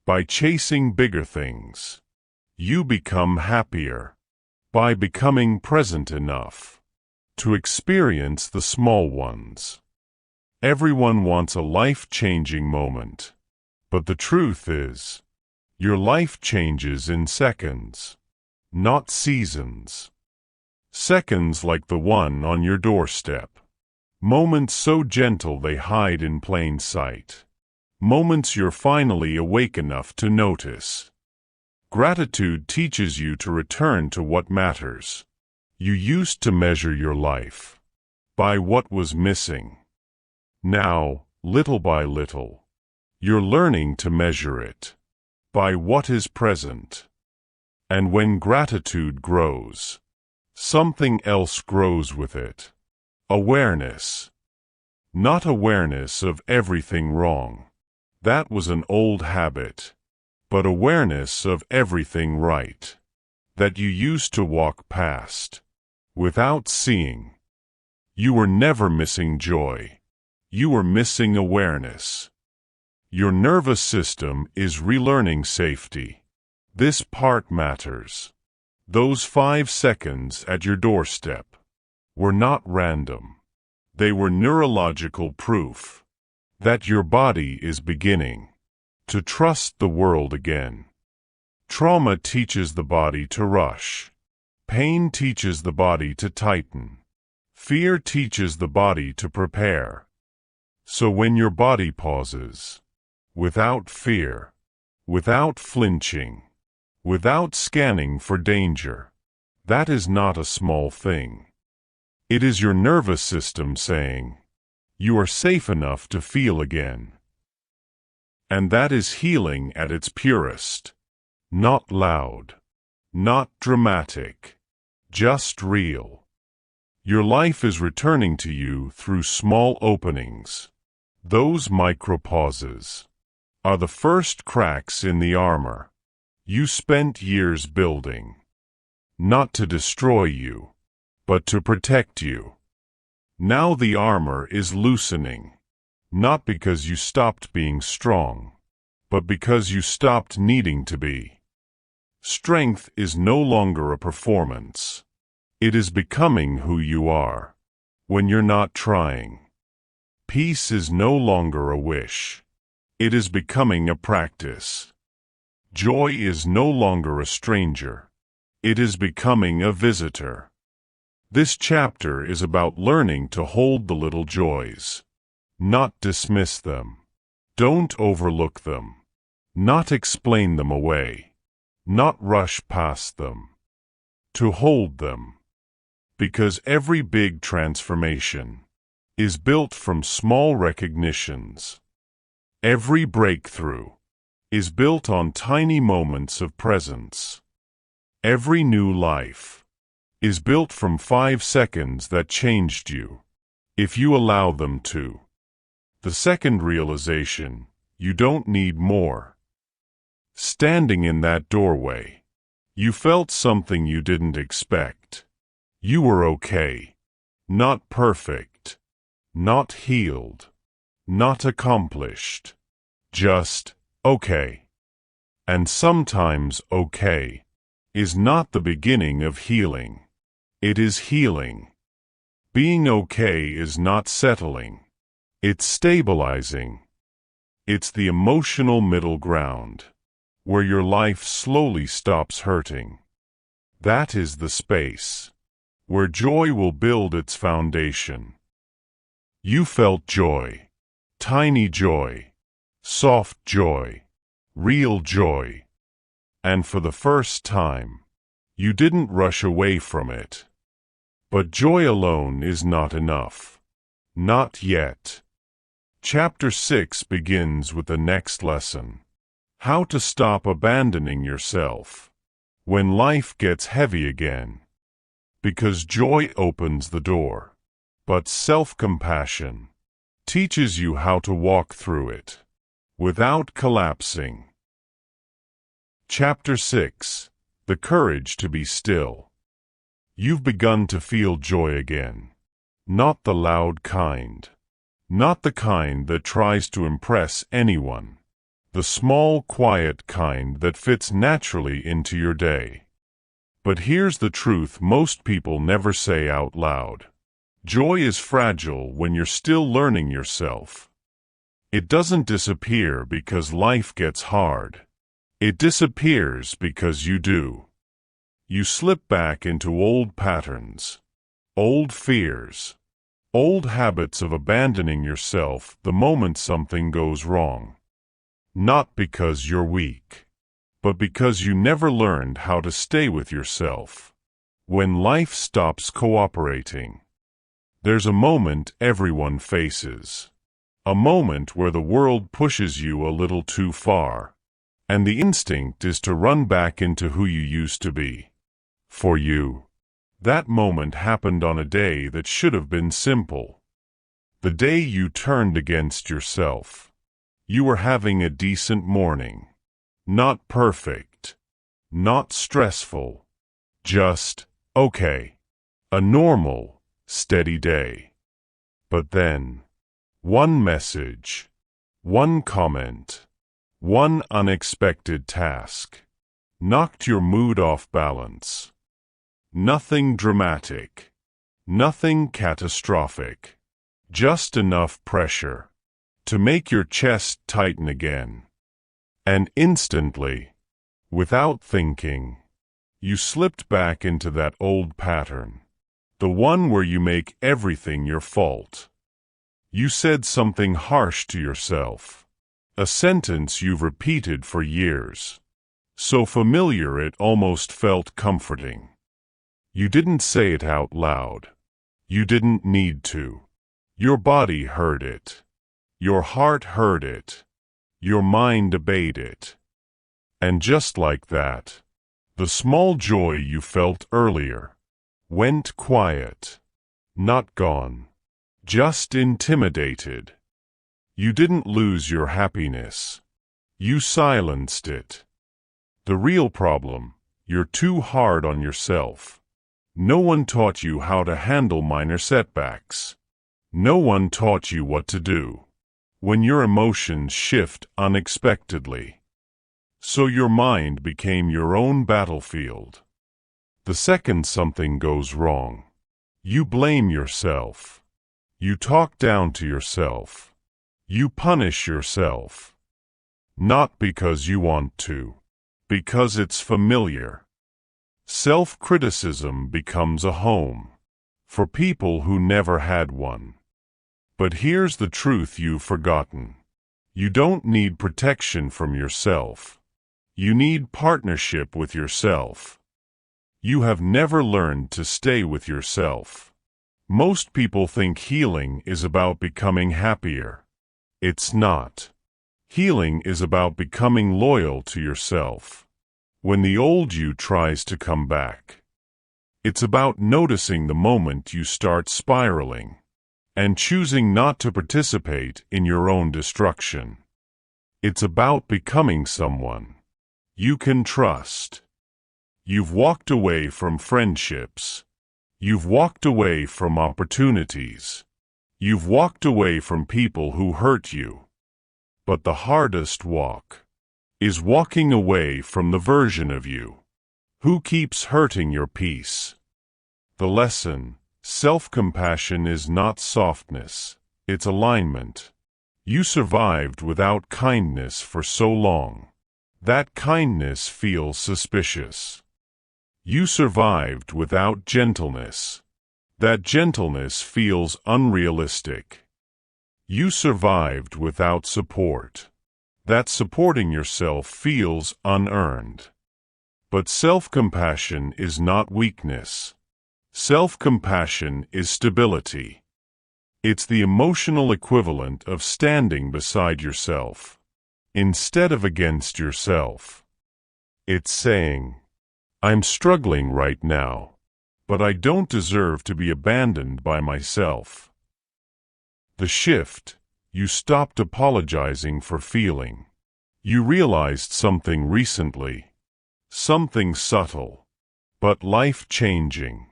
by chasing bigger things. You become happier by becoming present enough to experience the small ones. Everyone wants a life-changing moment, but the truth is, your life changes in seconds, not seasons. Seconds like the one on your doorstep. Moments so gentle they hide in plain sight. Moments you're finally awake enough to notice. Gratitude teaches you to return to what matters. You used to measure your life by what was missing. Now, little by little, you're learning to measure it by what is present. And when gratitude grows, something else grows with it. Awareness. Not awareness of everything wrong. That was an old habit. But awareness of everything right. That you used to walk past without seeing. You were never missing joy. You were missing awareness. Your nervous system is relearning safety. This part matters. Those 5 seconds at your doorstep were not random. They were neurological proof that your body is beginning to trust the world again. Trauma teaches the body to rush. Pain teaches the body to tighten. Fear teaches the body to prepare. So when your body pauses, without fear, without flinching, without scanning for danger, that is not a small thing. It is your nervous system saying, "You are safe enough to feel again." And that is healing at its purest. Not loud, not dramatic, just real. Your life is returning to you through small openings. Those micro-pauses are the first cracks in the armor you spent years building. Not to destroy you, but to protect you. Now the armor is loosening. Not because you stopped being strong, but because you stopped needing to be. Strength is no longer a performance. It is becoming who you are when you're not trying. Peace is no longer a wish. It is becoming a practice. Joy is no longer a stranger. It is becoming a visitor. This chapter is about learning to hold the little joys. Not dismiss them. Don't overlook them. Not explain them away. Not rush past them. To hold them. Because every big transformation is built from small recognitions. Every breakthrough is built on tiny moments of presence. Every new life is built from 5 seconds that changed you, if you allow them to. The second realization, you don't need more. Standing in that doorway, you felt something you didn't expect. You were okay. Not perfect. Not healed. Not accomplished. Just okay. And sometimes okay is not the beginning of healing. It is healing. Being okay is not settling. It's stabilizing. It's the emotional middle ground, where your life slowly stops hurting. That is the space where joy will build its foundation. You felt joy, tiny joy, soft joy, real joy. And for the first time, you didn't rush away from it. But joy alone is not enough. Not yet. Chapter 6 begins with the next lesson. How to stop abandoning yourself when life gets heavy again. Because joy opens the door, but self-compassion teaches you how to walk through it without collapsing. Chapter 6. The courage to be still. You've begun to feel joy again. Not the loud kind. Not the kind that tries to impress anyone. The small, quiet kind that fits naturally into your day. But here's the truth most people never say out loud. Joy is fragile when you're still learning yourself. It doesn't disappear because life gets hard. It disappears because you do. You slip back into old patterns, old fears, old habits of abandoning yourself the moment something goes wrong. Not because you're weak, but because you never learned how to stay with yourself. When life stops cooperating, there's a moment everyone faces. A moment where the world pushes you a little too far, and the instinct is to run back into who you used to be. For you, that moment happened on a day that should have been simple. The day you turned against yourself. You were having a decent morning. Not perfect. Not stressful. Just okay. A normal, steady day. But then, one message, one comment, one unexpected task knocked your mood off balance. Nothing dramatic. Nothing catastrophic. Just enough pressure to make your chest tighten again. And instantly, without thinking, you slipped back into that old pattern. The one where you make everything your fault. You said something harsh to yourself. A sentence you've repeated for years. So familiar it almost felt comforting. You didn't say it out loud. You didn't need to. Your body heard it. Your heart heard it. Your mind obeyed it. And just like that, the small joy you felt earlier went quiet. Not gone. Just intimidated. You didn't lose your happiness. You silenced it. The real problem, you're too hard on yourself. No one taught you how to handle minor setbacks. No one taught you what to do when your emotions shift unexpectedly. So your mind became your own battlefield. The second something goes wrong, you blame yourself. You talk down to yourself. You punish yourself. Not because you want to, because it's familiar. Self-criticism becomes a home for people who never had one. But here's the truth you've forgotten. You don't need protection from yourself. You need partnership with yourself. You have never learned to stay with yourself. Most people think healing is about becoming happier. It's not. Healing is about becoming loyal to yourself. When the old you tries to come back. It's about noticing the moment you start spiraling and choosing not to participate in your own destruction. It's about becoming someone you can trust. You've walked away from friendships. You've walked away from opportunities. You've walked away from people who hurt you. But the hardest walk is walking away from the version of you who keeps hurting your peace. The lesson: self-compassion is not softness, it's alignment. You survived without kindness for so long. That kindness feels suspicious. You survived without gentleness. That gentleness feels unrealistic. You survived without support. That supporting yourself feels unearned. But self-compassion is not weakness. Self-compassion is stability. It's the emotional equivalent of standing beside yourself instead of against yourself. It's saying, I'm struggling right now, but I don't deserve to be abandoned by myself. The shift: you stopped apologizing for feeling. You realized something recently, something subtle, but life-changing.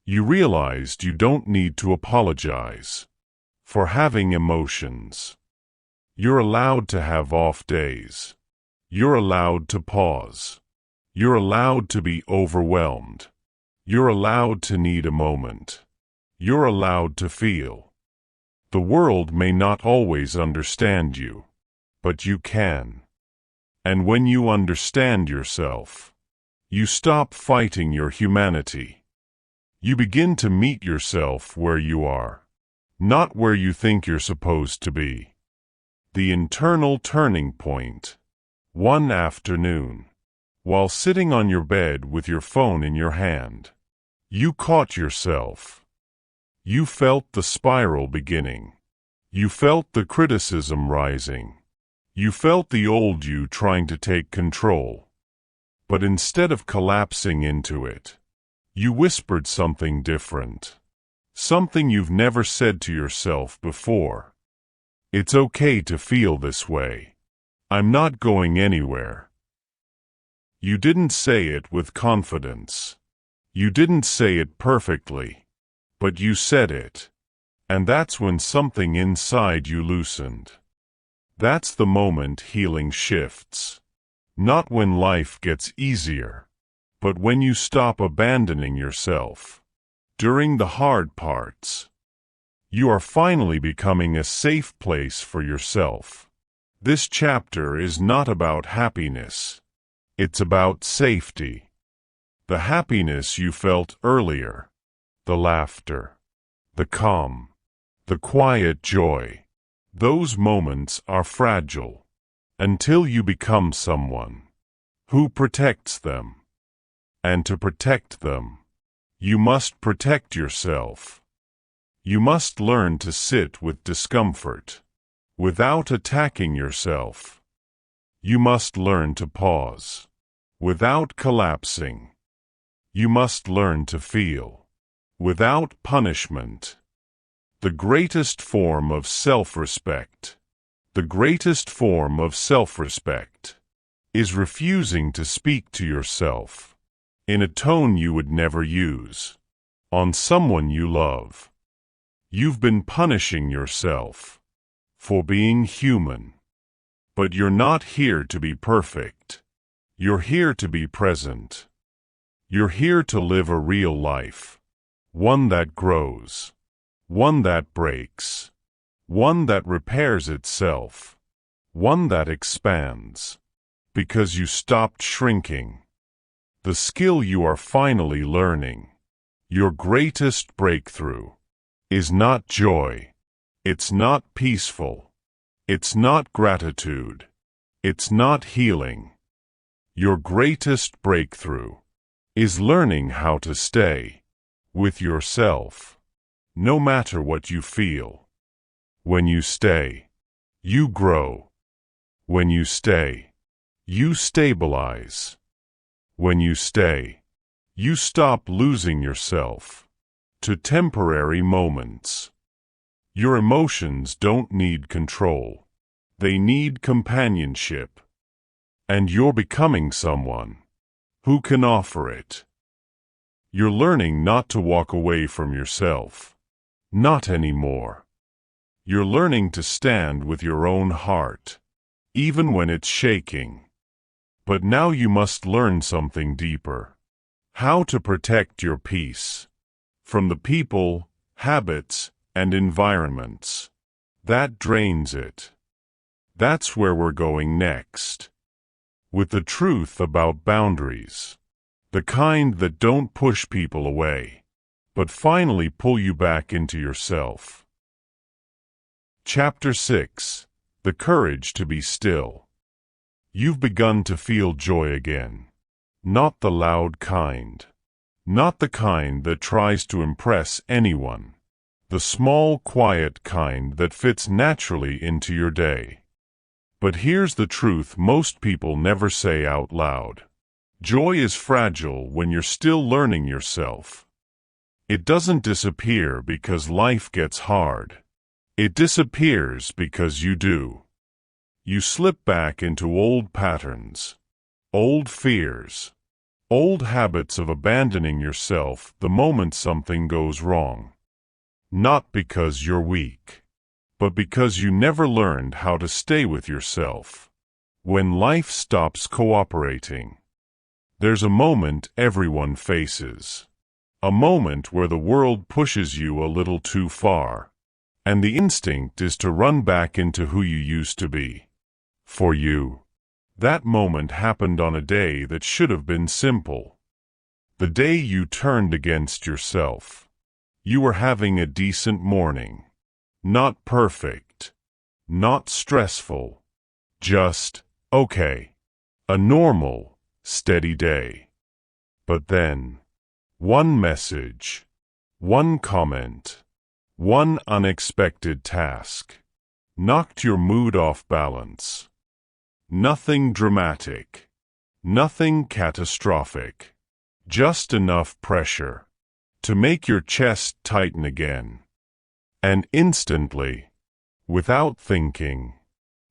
You realized you don't need to apologize for having emotions. You're allowed to have off days. You're allowed to pause. You're allowed to be overwhelmed. You're allowed to need a moment. You're allowed to feel. The world may not always understand you, but you can. And when you understand yourself, you stop fighting your humanity. You begin to meet yourself where you are, not where you think you're supposed to be. The internal turning point. One afternoon, while sitting on your bed with your phone in your hand, you caught yourself. You felt the spiral beginning. You felt the criticism rising. You felt the old you trying to take control. But instead of collapsing into it, you whispered something different. Something you've never said to yourself before. It's okay to feel this way. I'm not going anywhere. You didn't say it with confidence. You didn't say it perfectly. But you said it. And that's when something inside you loosened. That's the moment healing shifts. Not when life gets easier, but when you stop abandoning yourself during the hard parts. You are finally becoming a safe place for yourself. This chapter is not about happiness. It's about safety. The happiness you felt earlier, the laughter, the calm, the quiet joy. Those moments are fragile until you become someone who protects them. And to protect them, you must protect yourself. You must learn to sit with discomfort without attacking yourself. You must learn to pause without collapsing. You must learn to feel without punishment. The greatest form of self-respect, the greatest form of self-respect is refusing to speak to yourself in a tone you would never use on someone you love. You've been punishing yourself for being human. But you're not here to be perfect. You're here to be present. You're here to live a real life. One that grows. One that breaks. One that repairs itself. One that expands. Because you stopped shrinking. The skill you are finally learning, your greatest breakthrough, is not joy. It's not peaceful. It's not gratitude. It's not healing. Your greatest breakthrough is learning how to stay with yourself, no matter what you feel. When you stay, you grow. When you stay, you stabilize. When you stay, you stop losing yourself to temporary moments. Your emotions don't need control. They need companionship. And you're becoming someone who can offer it. You're learning not to walk away from yourself. Not anymore. You're learning to stand with your own heart, even when it's shaking. But now you must learn something deeper. How to protect your peace from the people, habits, and environments that drains it. That's where we're going next. With the truth about boundaries. The kind that don't push people away, but finally pull you back into yourself. Chapter 6. The Courage to Be Still. You've begun to feel joy again. Not the loud kind. Not the kind that tries to impress anyone. The small, quiet kind that fits naturally into your day. But here's the truth most people never say out loud. Joy is fragile when you're still learning yourself. It doesn't disappear because life gets hard. It disappears because you do. You slip back into old patterns, old fears, old habits of abandoning yourself the moment something goes wrong. Not because you're weak, but because you never learned how to stay with yourself. When life stops cooperating, there's a moment everyone faces. A moment where the world pushes you a little too far, and the instinct is to run back into who you used to be. For you, that moment happened on a day that should have been simple. The day you turned against yourself. You were having a decent morning. Not perfect. Not stressful. Just okay. A normal, steady day. But then, one message, one comment, one unexpected task knocked your mood off balance. Nothing dramatic, nothing catastrophic, just enough pressure to make your chest tighten again. And instantly, without thinking,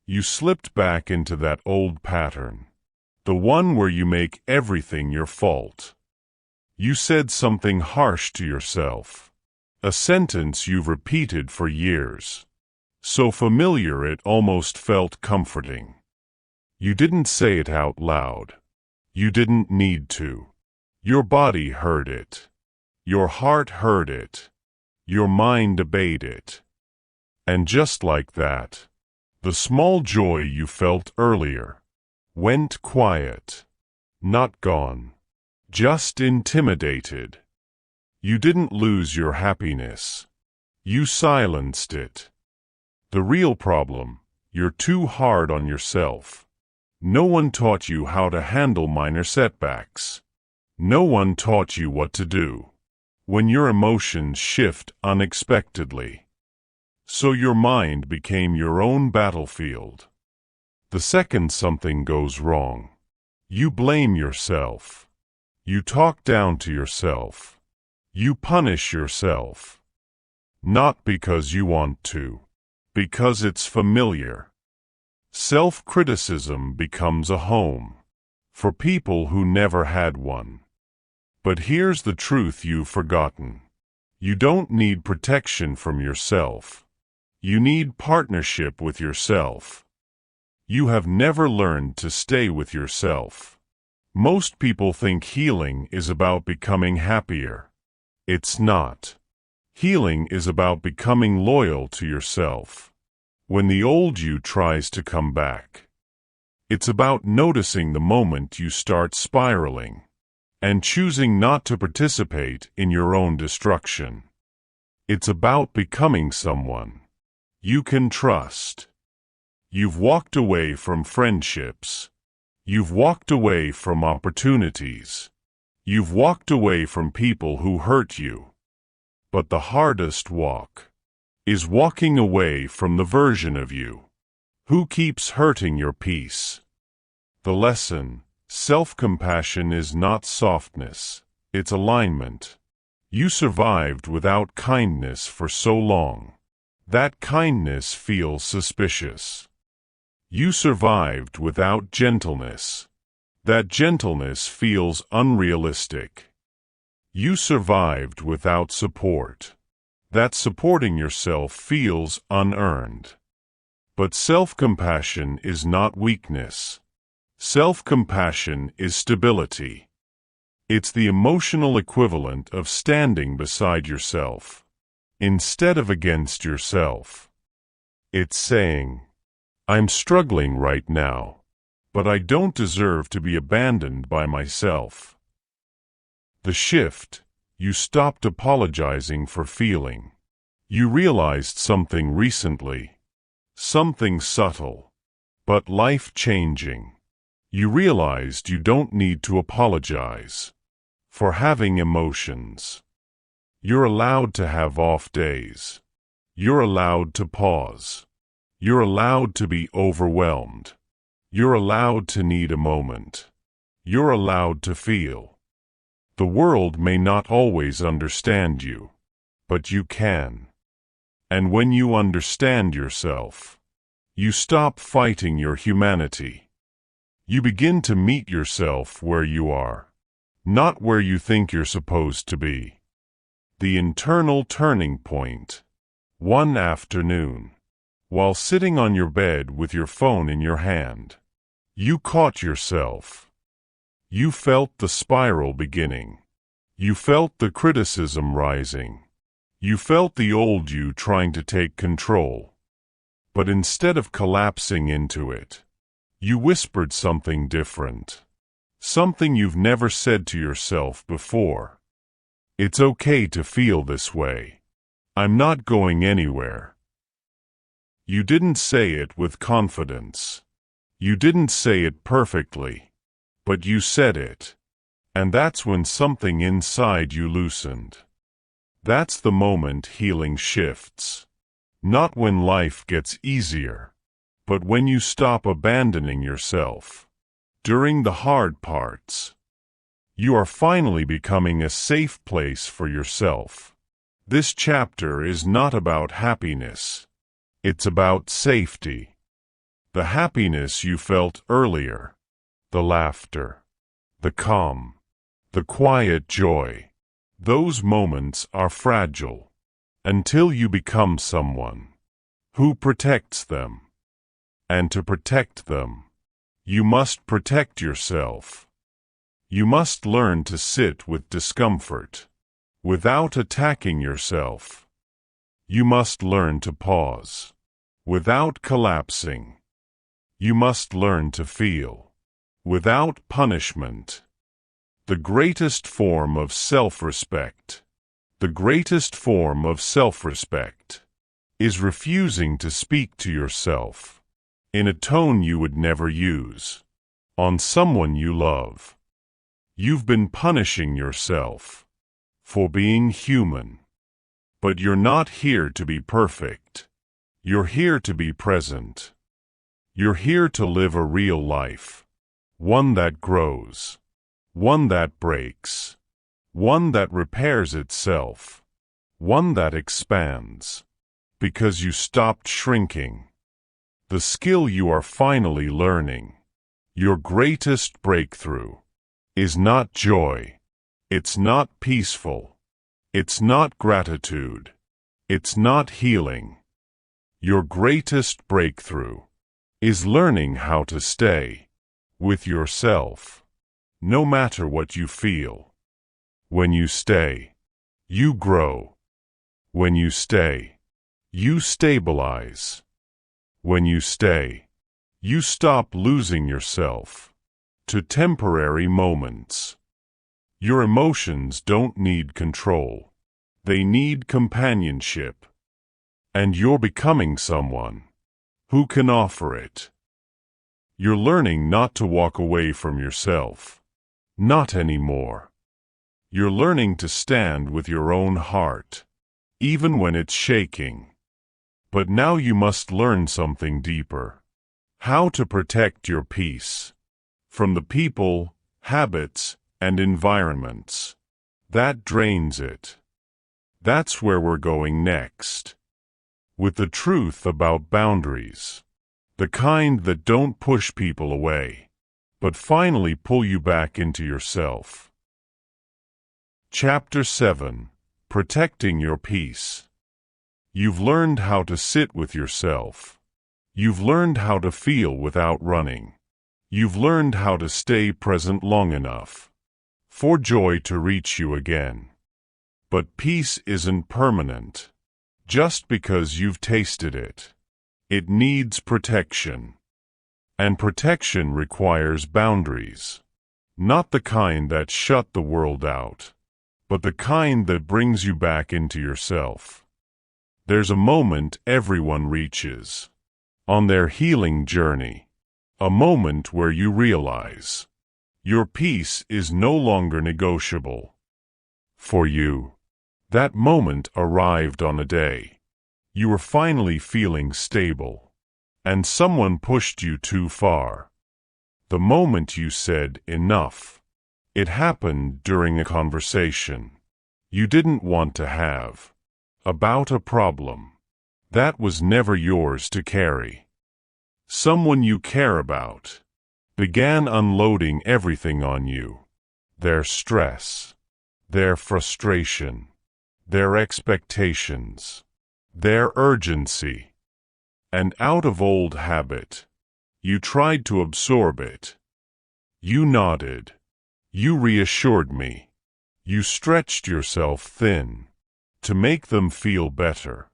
you slipped back into that old pattern. The one where you make everything your fault. You said something harsh to yourself. A sentence you've repeated for years. So familiar it almost felt comforting. You didn't say it out loud. You didn't need to. Your body heard it. Your heart heard it. Your mind obeyed it. And just like that, the small joy you felt earlier went quiet. Not gone. Just intimidated. You didn't lose your happiness. You silenced it. The real problem, you're too hard on yourself. No one taught you how to handle minor setbacks. No one taught you what to do when your emotions shift unexpectedly. So your mind became your own battlefield. The second something goes wrong, you blame yourself. You talk down to yourself. You punish yourself. Not because you want to, because it's familiar. Self-criticism becomes a home for people who never had one. But here's the truth you've forgotten. You don't need protection from yourself. You need partnership with yourself. You have never learned to stay with yourself. Most people think healing is about becoming happier. It's not. Healing is about becoming loyal to yourself when the old you tries to come back. It's about noticing the moment you start spiraling and choosing not to participate in your own destruction. It's about becoming someone you can trust. You've walked away from friendships. You've walked away from opportunities. You've walked away from people who hurt you. But the hardest walk is walking away from the version of you who keeps hurting your peace. The lesson: self-compassion is not softness, it's alignment. You survived without kindness for so long. That kindness feels suspicious. You survived without gentleness. That gentleness feels unrealistic. You survived without support. That supporting yourself feels unearned. But self-compassion is not weakness. Self-compassion is stability. It's the emotional equivalent of standing beside yourself, instead of against yourself. It's saying, I'm struggling right now, but I don't deserve to be abandoned by myself. The shift: you stopped apologizing for feeling. You realized something recently, something subtle, but life-changing. You realized you don't need to apologize for having emotions. You're allowed to have off days. You're allowed to pause. You're allowed to be overwhelmed. You're allowed to need a moment. You're allowed to feel. The world may not always understand you, but you can. And when you understand yourself, you stop fighting your humanity. You begin to meet yourself where you are, not where you think you're supposed to be. The internal turning point. One afternoon, while sitting on your bed with your phone in your hand, you caught yourself. You felt the spiral beginning. You felt the criticism rising. You felt the old you trying to take control. But instead of collapsing into it, you whispered something different. Something you've never said to yourself before. It's okay to feel this way. I'm not going anywhere. You didn't say it with confidence. You didn't say it perfectly. But you said it. And that's when something inside you loosened. That's the moment healing shifts. Not when life gets easier, but when you stop abandoning yourself during the hard parts. You are finally becoming a safe place for yourself. This chapter is not about happiness. It's about safety. The happiness you felt earlier, the laughter, the calm, the quiet joy. Those moments are fragile until you become someone who protects them. And to protect them, you must protect yourself. You must learn to sit with discomfort without attacking yourself. You must learn to pause without collapsing. You must learn to feel without punishment. The greatest form of self-respect, the greatest form of self-respect is refusing to speak to yourself in a tone you would never use on someone you love. You've been punishing yourself for being human. But you're not here to be perfect. You're here to be present. You're here to live a real life, one that grows, one that breaks, one that repairs itself, one that expands, because you stopped shrinking. The skill you are finally learning, your greatest breakthrough, is not joy. It's not peaceful. It's not gratitude. It's not healing. Your greatest breakthrough is learning how to stay with yourself, no matter what you feel. When you stay, you grow. When you stay, you stabilize. When you stay, you stop losing yourself to temporary moments. Your emotions don't need control. They need companionship. And you're becoming someone who can offer it. You're learning not to walk away from yourself. Not anymore. You're learning to stand with your own heart, even when it's shaking. But now you must learn something deeper. How to protect your peace from the people, habits, and environments that drains it. That's where we're going next. With the truth about boundaries. The kind that don't push people away, but finally pull you back into yourself. Chapter 7. Protecting your peace. You've learned how to sit with yourself. You've learned how to feel without running. You've learned how to stay present long enough for joy to reach you again. But peace isn't permanent. Just because you've tasted it. It needs protection. And protection requires boundaries. Not the kind that shut the world out, but the kind that brings you back into yourself. There's a moment everyone reaches on their healing journey. A moment where you realize your peace is no longer negotiable. For you, that moment arrived on a day you were finally feeling stable, and someone pushed you too far. The moment you said enough. It happened during a conversation you didn't want to have about a problem that was never yours to carry. Someone you care about began unloading everything on you. Their stress, their frustration, their expectations, their urgency. And out of old habit, you tried to absorb it. You nodded. You reassured me. You stretched yourself thin to make them feel better,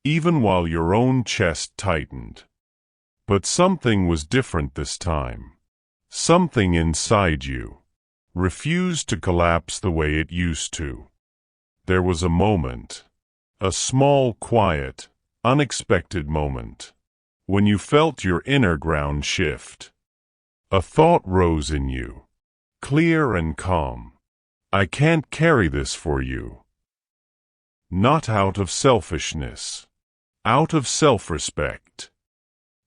even while your own chest tightened. But something was different this time. Something inside you refused to collapse the way it used to. There was a moment, a small, quiet, unexpected moment, when you felt your inner ground shift. A thought rose in you, clear and calm. I can't carry this for you. Not out of selfishness, out of self-respect.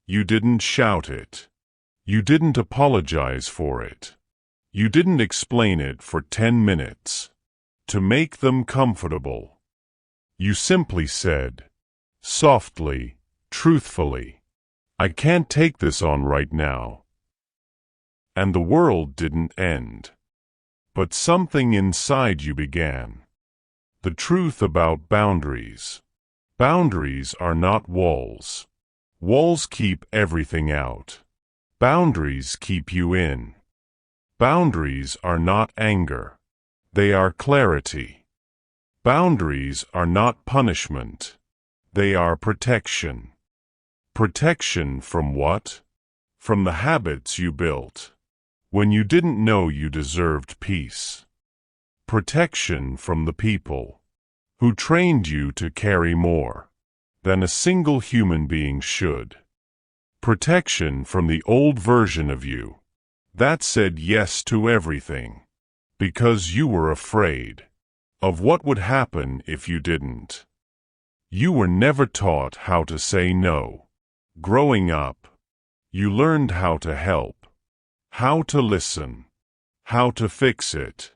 You didn't shout it. You didn't apologize for it. You didn't explain it for 10 minutes to make them comfortable. You simply said, softly, truthfully, I can't take this on right now. And the world didn't end. But something inside you began. The truth about boundaries. Boundaries are not walls. Walls keep everything out. Boundaries keep you in. Boundaries are not anger. They are clarity. Boundaries are not punishment. They are protection. Protection from what? From the habits you built when you didn't know you deserved peace. Protection from the people who trained you to carry more than a single human being should. Protection from the old version of you that said yes to everything because you were afraid of what would happen if you didn't. You were never taught how to say no. Growing up, you learned how to help, how to listen, how to fix it,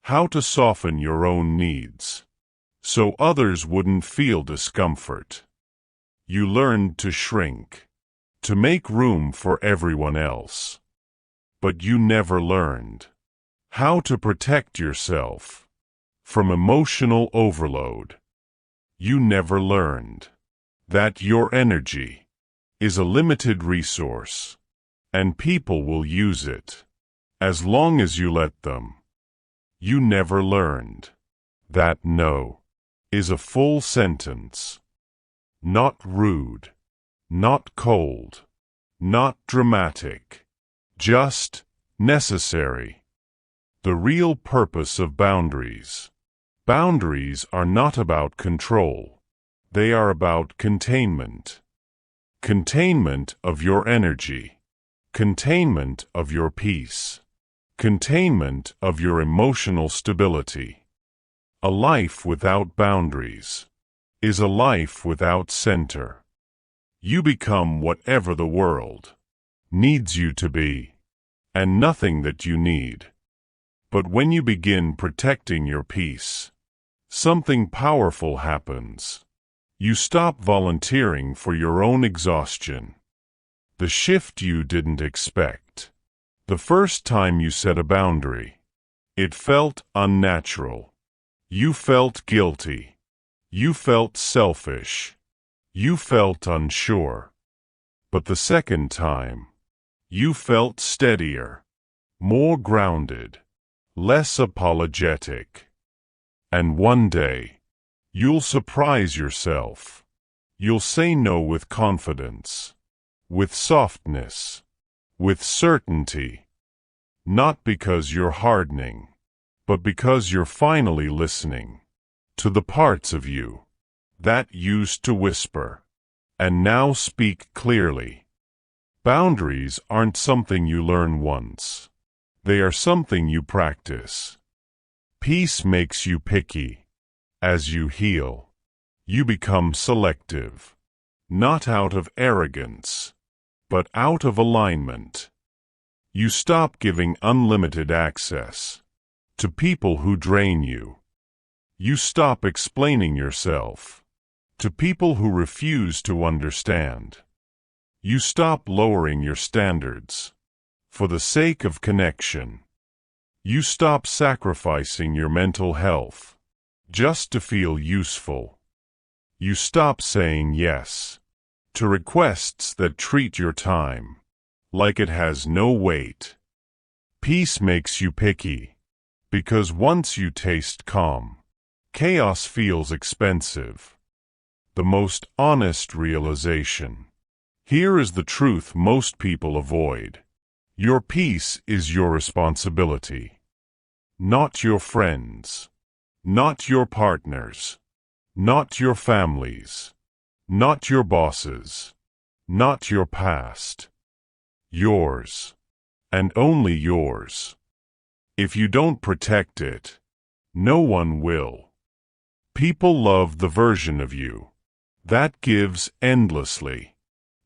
how to soften your own needs, so others wouldn't feel discomfort. You learned to shrink, to make room for everyone else. But you never learned how to protect yourself from emotional overload. You never learned that your energy is a limited resource, and people will use it as long as you let them. You never learned that no is a full sentence. Not rude, not cold, not dramatic, just necessary. The real purpose of boundaries. Boundaries are not about control. They are about containment. Containment of your energy. Containment of your peace. containment of your emotional stability. A life without boundaries is a life without center. You become whatever the world needs you to be, and nothing that you need. But when you begin protecting your peace, something powerful happens. You stop volunteering for your own exhaustion. The shift you didn't expect. The first time you set a boundary, it felt unnatural. You felt guilty. You felt selfish. You felt unsure. But the second time, you felt steadier, more grounded, less apologetic. And one day, you'll surprise yourself. You'll say no with confidence, with softness, with certainty. Not because you're hardening, but because you're finally listening to the parts of you that used to whisper and now speak clearly. Boundaries aren't something you learn once. They are something you practice. Peace makes you picky. As you heal, you become selective, not out of arrogance, but out of alignment. You stop giving unlimited access to people who drain you. You stop explaining yourself to people who refuse to understand. You stop lowering your standards for the sake of connection. You stop sacrificing your mental health just to feel useful. You stop saying yes to requests that treat your time like it has no weight. Peace makes you picky, because once you taste calm, chaos feels expensive. The most honest realization. Here is the truth most people avoid. Your peace is your responsibility. Not your friends. Not your partners. Not your families. Not your bosses. Not your past. Yours. And only yours. If you don't protect it, no one will. People love the version of you that gives endlessly,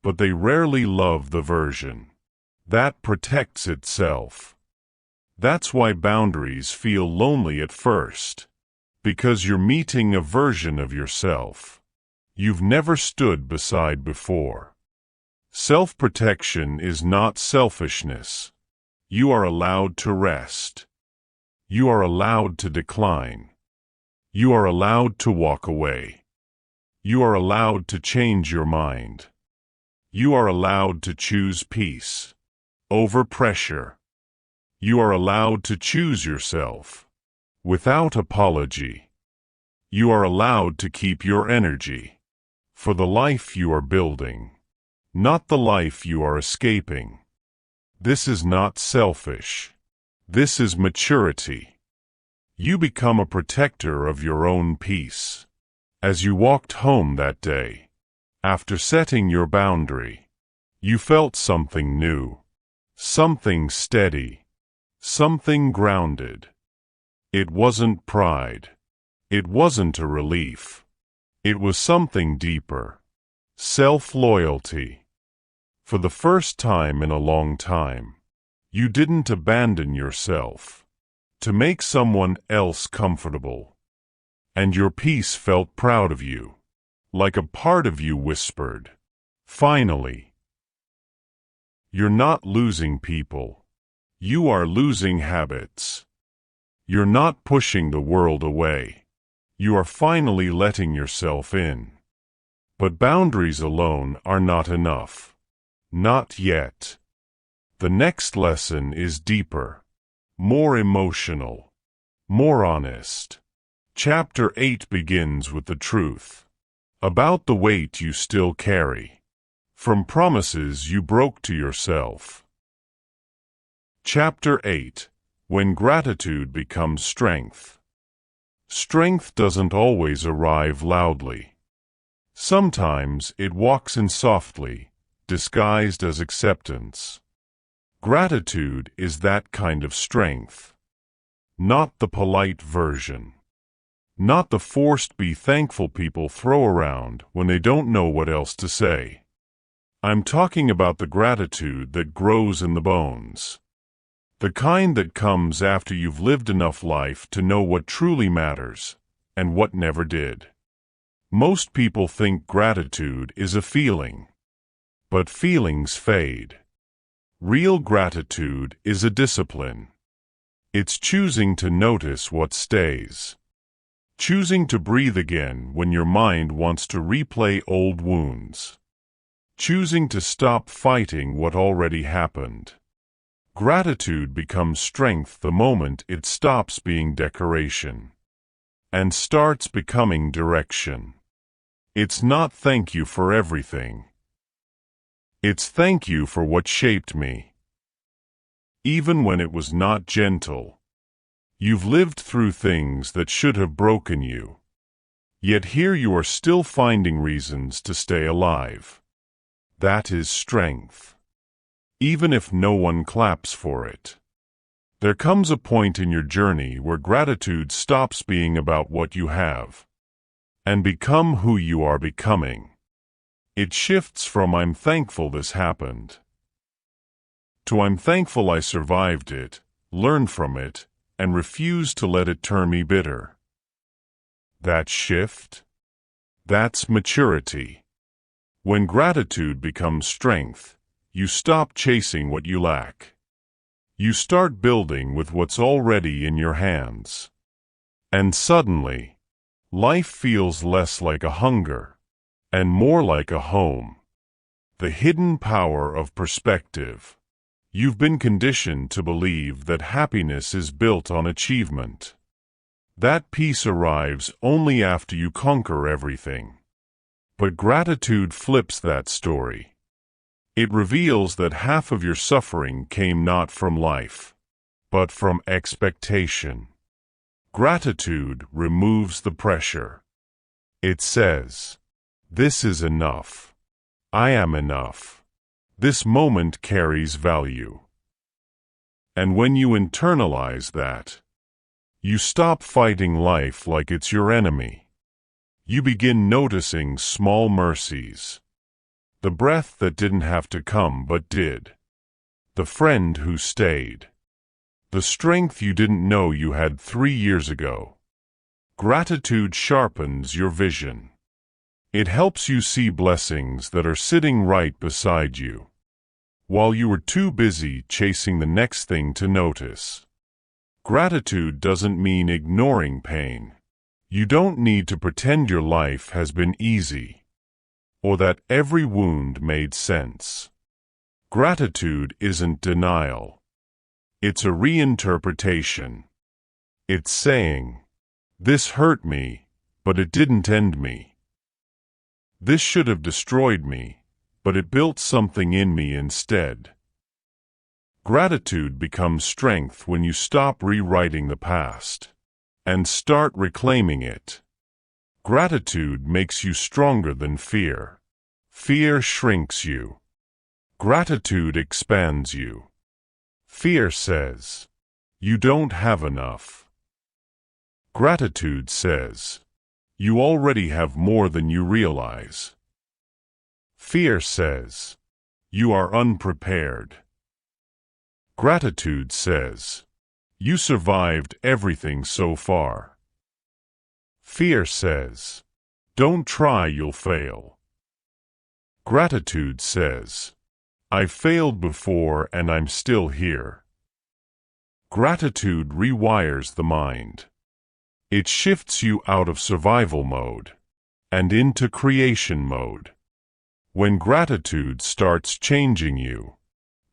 but they rarely love the version that protects itself. That's why boundaries feel lonely at first, because you're meeting a version of yourself you've never stood beside before. Self-protection is not selfishness. You are allowed to rest. You are allowed to decline. You are allowed to walk away. You are allowed to change your mind. You are allowed to choose peace over pressure. You are allowed to choose yourself without apology. You are allowed to keep your energy for the life you are building, not the life you are escaping. This is not selfish. This is maturity. You become a protector of your own peace. As you walked home that day, after setting your boundary, you felt something new, something steady, something grounded. It wasn't pride. It wasn't a relief. It was something deeper. Self-loyalty. For the first time in a long time, you didn't abandon yourself to make someone else comfortable. And your peace felt proud of you, like a part of you whispered, finally. You're not losing people. You are losing habits. You're not pushing the world away. You are finally letting yourself in. But boundaries alone are not enough. Not yet. The next lesson is deeper, more emotional, more honest. Chapter 8 begins with the truth about the weight you still carry from promises you broke to yourself. Chapter 8. When gratitude becomes strength. Strength doesn't always arrive loudly. Sometimes it walks in softly, disguised as acceptance. Gratitude is that kind of strength. Not the polite version. Not the forced be thankful people throw around when they don't know what else to say. I'm talking about the gratitude that grows in the bones. The kind that comes after you've lived enough life to know what truly matters and what never did. Most people think gratitude is a feeling. But feelings fade. Real gratitude is a discipline. It's choosing to notice what stays. Choosing to breathe again when your mind wants to replay old wounds. Choosing to stop fighting what already happened. Gratitude becomes strength the moment it stops being decoration and starts becoming direction. It's not thank you for everything. It's thank you for what shaped me. Even when it was not gentle. You've lived through things that should have broken you. Yet here you are still finding reasons to stay alive. That is strength. Even if no one claps for it. There comes a point in your journey where gratitude stops being about what you have and become who you are becoming. It shifts from I'm thankful this happened to I'm thankful I survived it, learned from it, and refused to let it turn me bitter. That shift? That's maturity. When gratitude becomes strength, you stop chasing what you lack. You start building with what's already in your hands. And suddenly, life feels less like a hunger and more like a home. The hidden power of perspective. You've been conditioned to believe that happiness is built on achievement. That peace arrives only after you conquer everything. But gratitude flips that story. It reveals that half of your suffering came not from life, but from expectation. Gratitude removes the pressure. It says, "This is enough. I am enough. This moment carries value." And when you internalize that, you stop fighting life like it's your enemy. You begin noticing small mercies. The breath that didn't have to come but did. The friend who stayed. The strength you didn't know you had 3 years ago. Gratitude sharpens your vision. It helps you see blessings that are sitting right beside you, while you were too busy chasing the next thing to notice. Gratitude doesn't mean ignoring pain. You don't need to pretend your life has been easy, or that every wound made sense. Gratitude isn't denial. It's a reinterpretation. It's saying, "This hurt me, but it didn't end me. This should have destroyed me, but it built something in me instead." Gratitude becomes strength when you stop rewriting the past and start reclaiming it. Gratitude makes you stronger than fear. Fear shrinks you. Gratitude expands you. Fear says, "You don't have enough." Gratitude says, "You already have more than you realize." Fear says, "You are unprepared." Gratitude says, "You survived everything so far." Fear says, "Don't try, you'll fail." Gratitude says, "I've failed before and I'm still here." Gratitude rewires the mind. It shifts you out of survival mode and into creation mode. When gratitude starts changing you,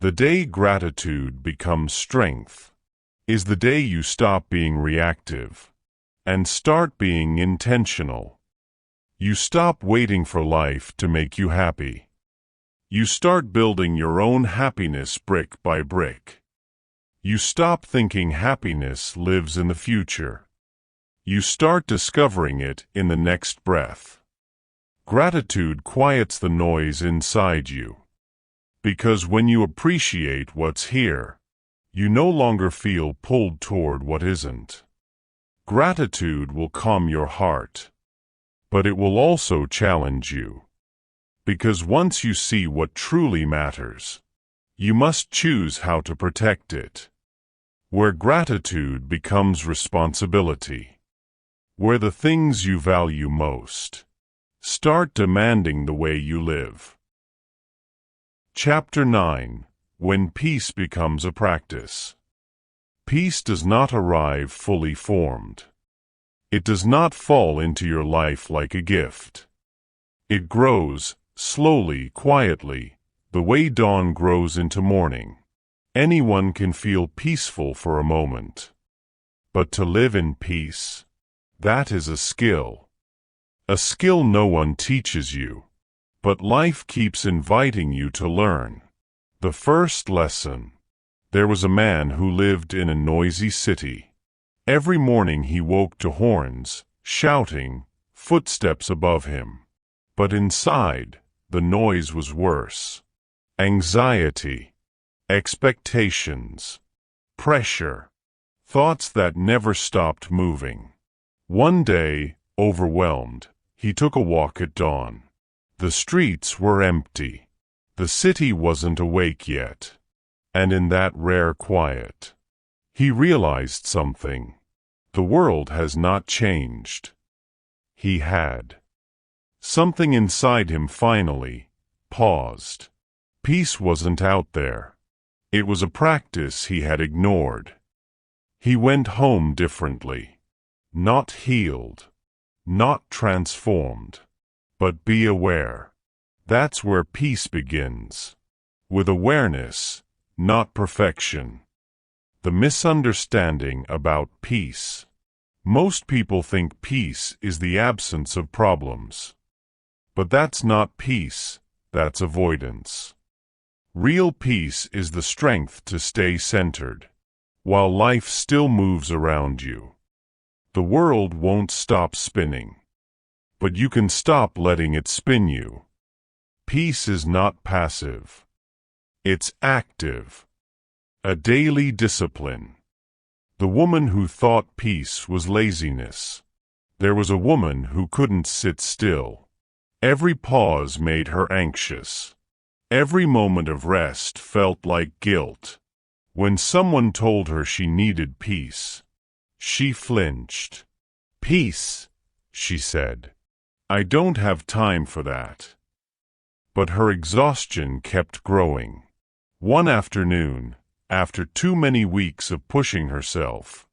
the day gratitude becomes strength is the day you stop being reactive and start being intentional. You stop waiting for life to make you happy. You start building your own happiness brick by brick. You stop thinking happiness lives in the future. You start discovering it in the next breath. Gratitude quiets the noise inside you. Because when you appreciate what's here, you no longer feel pulled toward what isn't. Gratitude will calm your heart, but it will also challenge you. Because once you see what truly matters, you must choose how to protect it. Where gratitude becomes responsibility, where the things you value most start demanding the way you live. Chapter 9. When peace becomes a practice. Peace does not arrive fully formed. It does not fall into your life like a gift. It grows, slowly, quietly, the way dawn grows into morning. Anyone can feel peaceful for a moment. But to live in peace, that is a skill. A skill no one teaches you, but life keeps inviting you to learn. The first lesson. There was a man who lived in a noisy city. Every morning he woke to horns, shouting, footsteps above him. But inside, the noise was worse. Anxiety, expectations, pressure, thoughts that never stopped moving. One day, overwhelmed, he took a walk at dawn. The streets were empty. The city wasn't awake yet. And in that rare quiet, he realized something. The world has not changed. He had. Something inside him finally paused. Peace wasn't out there. It was a practice he had ignored. He went home differently. Not healed. Not transformed. But be aware. That's where peace begins. With awareness, not perfection. The misunderstanding about peace. Most people think peace is the absence of problems. But that's not peace, that's avoidance. Real peace is the strength to stay centered, while life still moves around you. The world won't stop spinning, but you can stop letting it spin you. Peace is not passive. It's active. A daily discipline. The woman who thought peace was laziness. There was a woman who couldn't sit still. Every pause made her anxious. Every moment of rest felt like guilt. When someone told her she needed peace, she flinched. "Peace," she said. "I don't have time for that." But her exhaustion kept growing. One afternoon, after too many weeks of pushing herself,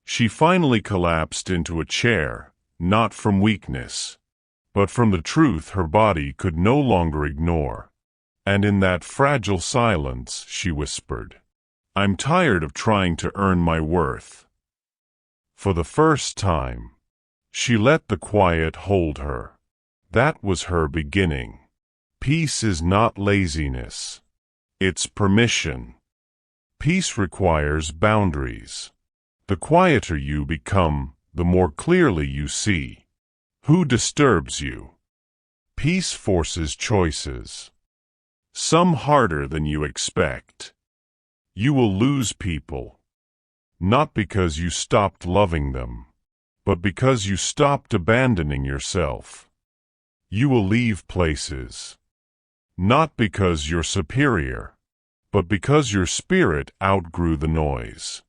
she finally collapsed into a chair, not from weakness, but from the truth her body could no longer ignore. And in that fragile silence, she whispered, "I'm tired of trying to earn my worth." For the first time, she let the quiet hold her. That was her beginning. Peace is not laziness. It's permission. Peace requires boundaries. The quieter you become, the more clearly you see who disturbs you. Peace forces choices. Some harder than you expect. You will lose people. Not because you stopped loving them, but because you stopped abandoning yourself. You will leave places. Not because you're superior, but because your spirit outgrew the noise.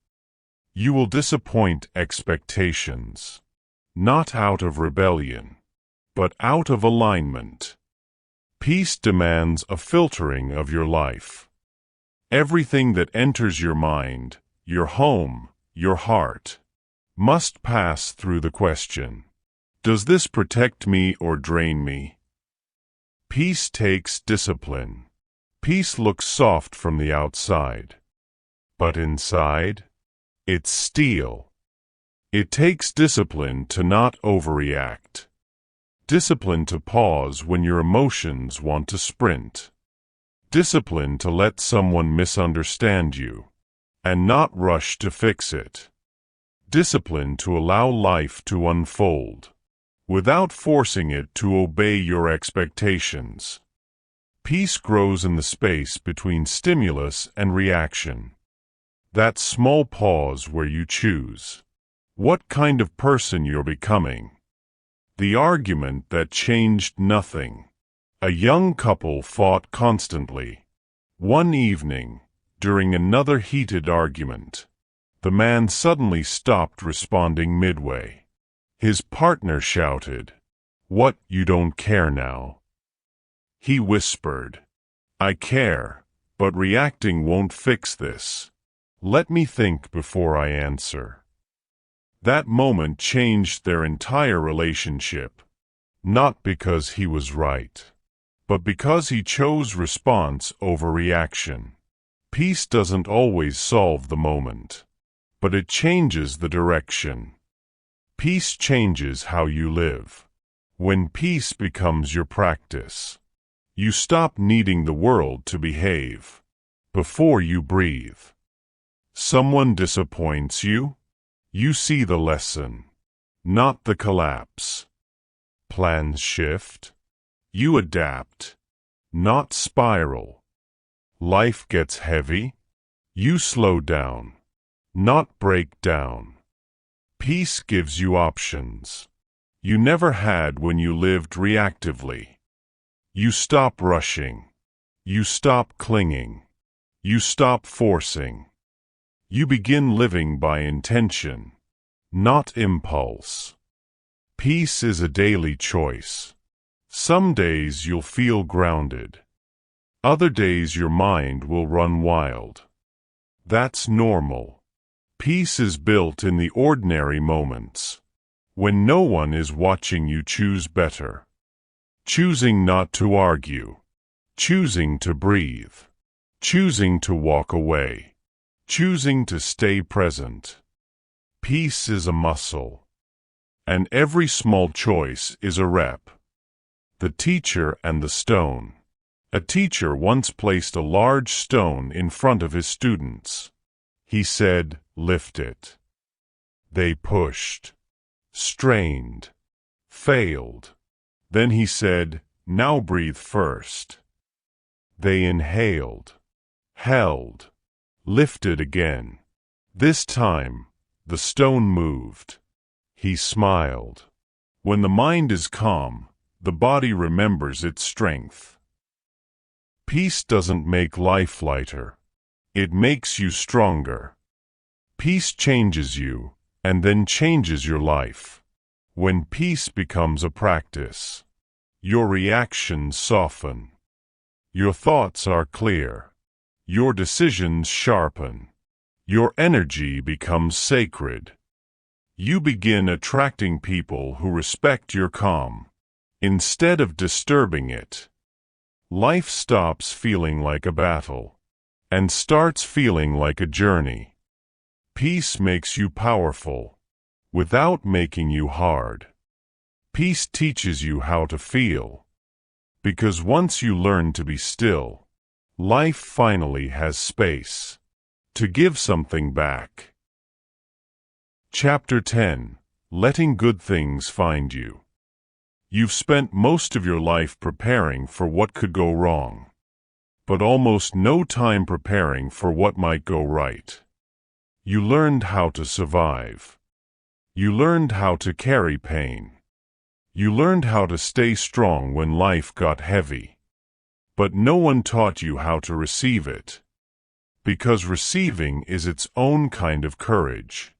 You will disappoint expectations, not out of rebellion, but out of alignment. Peace demands a filtering of your life. Everything that enters your mind, your home, your heart, must pass through the question, does this protect me or drain me? Peace takes discipline. Peace looks soft from the outside, but inside, it's steel. It takes discipline to not overreact. Discipline to pause when your emotions want to sprint. Discipline to let someone misunderstand you, and not rush to fix it. Discipline to allow life to unfold, without forcing it to obey your expectations. Peace grows in the space between stimulus and reaction. That small pause where you choose what kind of person you're becoming. The argument that changed nothing. A young couple fought constantly. One evening, during another heated argument, the man suddenly stopped responding midway. His partner shouted, "What, you don't care now?" He whispered, "I care, but reacting won't fix this. Let me think before I answer." That moment changed their entire relationship, not because he was right, but because he chose response over reaction. Peace doesn't always solve the moment, but it changes the direction. Peace changes how you live. When peace becomes your practice, you stop needing the world to behave before you breathe. Someone disappoints you? You see the lesson, not the collapse. Plans shift? You adapt, not spiral. Life gets heavy? You slow down, not break down. Peace gives you options you never had when you lived reactively. You stop rushing. You stop clinging. You stop forcing. You begin living by intention, not impulse. Peace is a daily choice. Some days you'll feel grounded. Other days your mind will run wild. That's normal. Peace is built in the ordinary moments, when no one is watching you choose better. Choosing not to argue. Choosing to breathe. Choosing to walk away. Choosing to stay present. Peace is a muscle, and every small choice is a rep. The teacher and the stone. A teacher once placed a large stone in front of his students. He said, "Lift it." They pushed, strained, failed. Then he said, "Now breathe first." They inhaled, held, lifted again. This time, the stone moved. He smiled. When the mind is calm, the body remembers its strength. Peace doesn't make life lighter. It makes you stronger. Peace changes you, and then changes your life. When peace becomes a practice, your reactions soften. Your thoughts are clear. Your decisions sharpen. Your energy becomes sacred. You begin attracting people who respect your calm, instead of disturbing it. Life stops feeling like a battle, and starts feeling like a journey. Peace makes you powerful, without making you hard. Peace teaches you how to feel, because once you learn to be still, life finally has space to give something back. Chapter 10. Letting Good Things Find You. You've spent most of your life preparing for what could go wrong, but almost no time preparing for what might go right. You learned how to survive. You learned how to carry pain. You learned how to stay strong when life got heavy. But no one taught you how to receive it. Because receiving is its own kind of courage.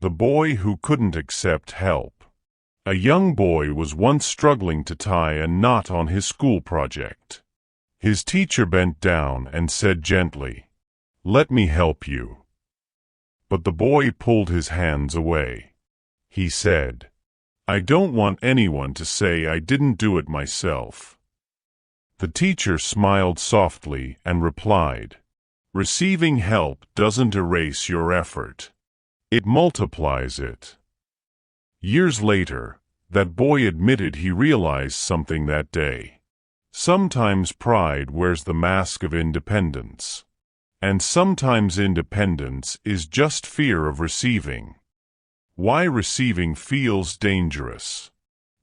The boy who couldn't accept help. A young boy was once struggling to tie a knot on his school project. His teacher bent down and said gently, "Let me help you." But the boy pulled his hands away. He said, "I don't want anyone to say I didn't do it myself." The teacher smiled softly and replied, "Receiving help doesn't erase your effort. It multiplies it." Years later, that boy admitted he realized something that day. Sometimes pride wears the mask of independence. And sometimes independence is just fear of receiving. Why receiving feels dangerous.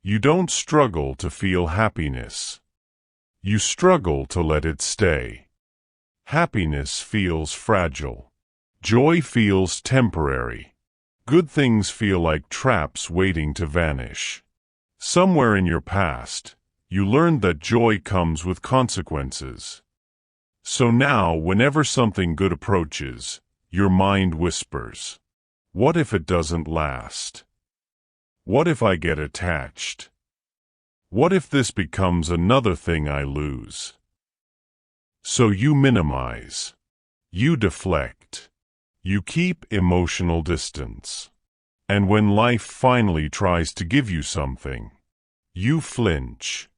You don't struggle to feel happiness. You struggle to let it stay. Happiness feels fragile. Joy feels temporary. Good things feel like traps waiting to vanish. Somewhere in your past, you learned that joy comes with consequences. So now, whenever something good approaches, your mind whispers, "What if it doesn't last? What if I get attached? What if this becomes another thing I lose?" So you minimize. You deflect. You keep emotional distance. And when life finally tries to give you something, you flinch.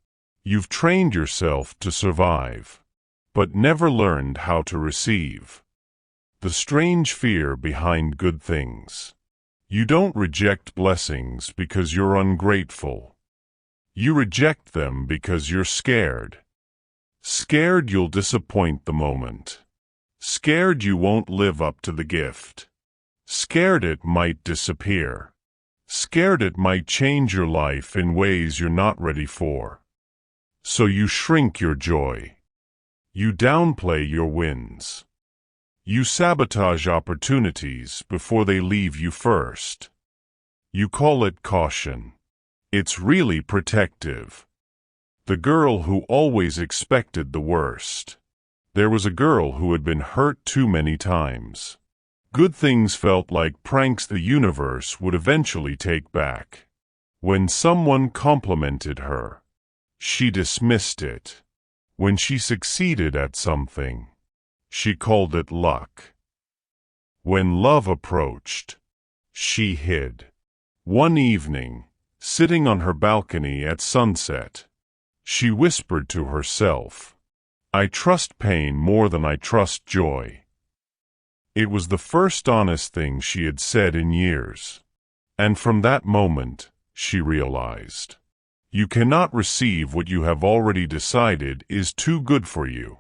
You've trained yourself to survive, but never learned how to receive. The strange fear behind good things. You don't reject blessings because you're ungrateful. You reject them because you're scared. Scared you'll disappoint the moment. Scared you won't live up to the gift. Scared it might disappear. Scared it might change your life in ways you're not ready for. So you shrink your joy. You downplay your wins. You sabotage opportunities before they leave you first. You call it caution. It's really protective. The girl who always expected the worst. There was a girl who had been hurt too many times. Good things felt like pranks the universe would eventually take back. When someone complimented her, she dismissed it. When she succeeded at something, she called it luck. When love approached, she hid. One evening, sitting on her balcony at sunset, she whispered to herself, "I trust pain more than I trust joy." It was the first honest thing she had said in years. And from that moment, she realized, you cannot receive what you have already decided is too good for you.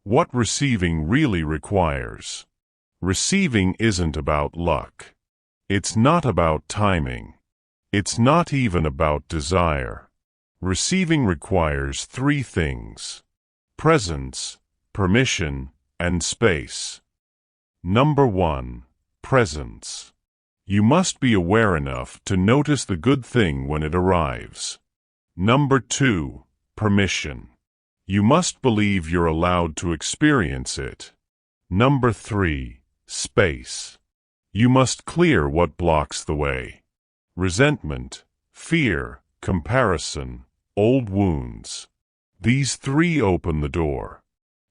What receiving really requires. Receiving isn't about luck. It's not about timing. It's not even about desire. Receiving requires three things: presence, permission, and space. Number 1, presence. You must be aware enough to notice the good thing when it arrives. Number 2, permission. You must believe you're allowed to experience it. Number 3, space. You must clear what blocks the way. Resentment, fear, comparison, old wounds. These three open the door.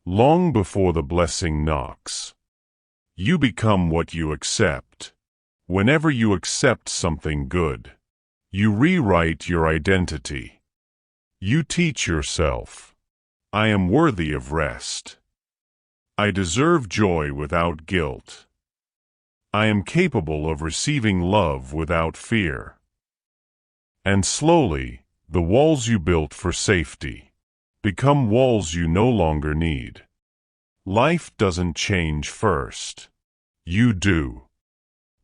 Long before the blessing knocks. You become what you accept. Whenever you accept something good, you rewrite your identity. You teach yourself, I am worthy of rest. I deserve joy without guilt. I am capable of receiving love without fear. And slowly, the walls you built for safety become walls you no longer need. Life doesn't change first. You do.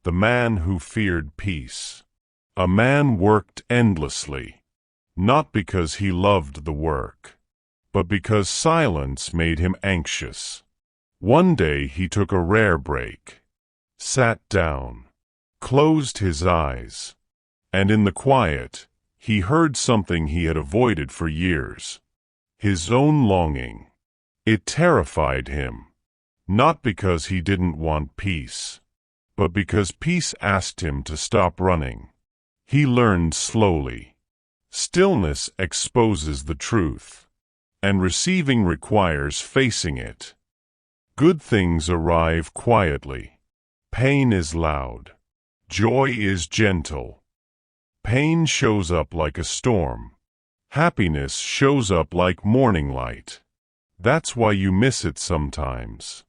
The man who feared peace. A man worked endlessly, not because he loved the work, but because silence made him anxious. One day he took a rare break, sat down, closed his eyes, and in the quiet, he heard something he had avoided for years. His own longing. It terrified him, not because he didn't want peace, but because peace asked him to stop running. He learned slowly. Stillness exposes the truth, and receiving requires facing it. Good things arrive quietly. Pain is loud. Joy is gentle. Pain shows up like a storm. Happiness shows up like morning light. That's why you miss it sometimes.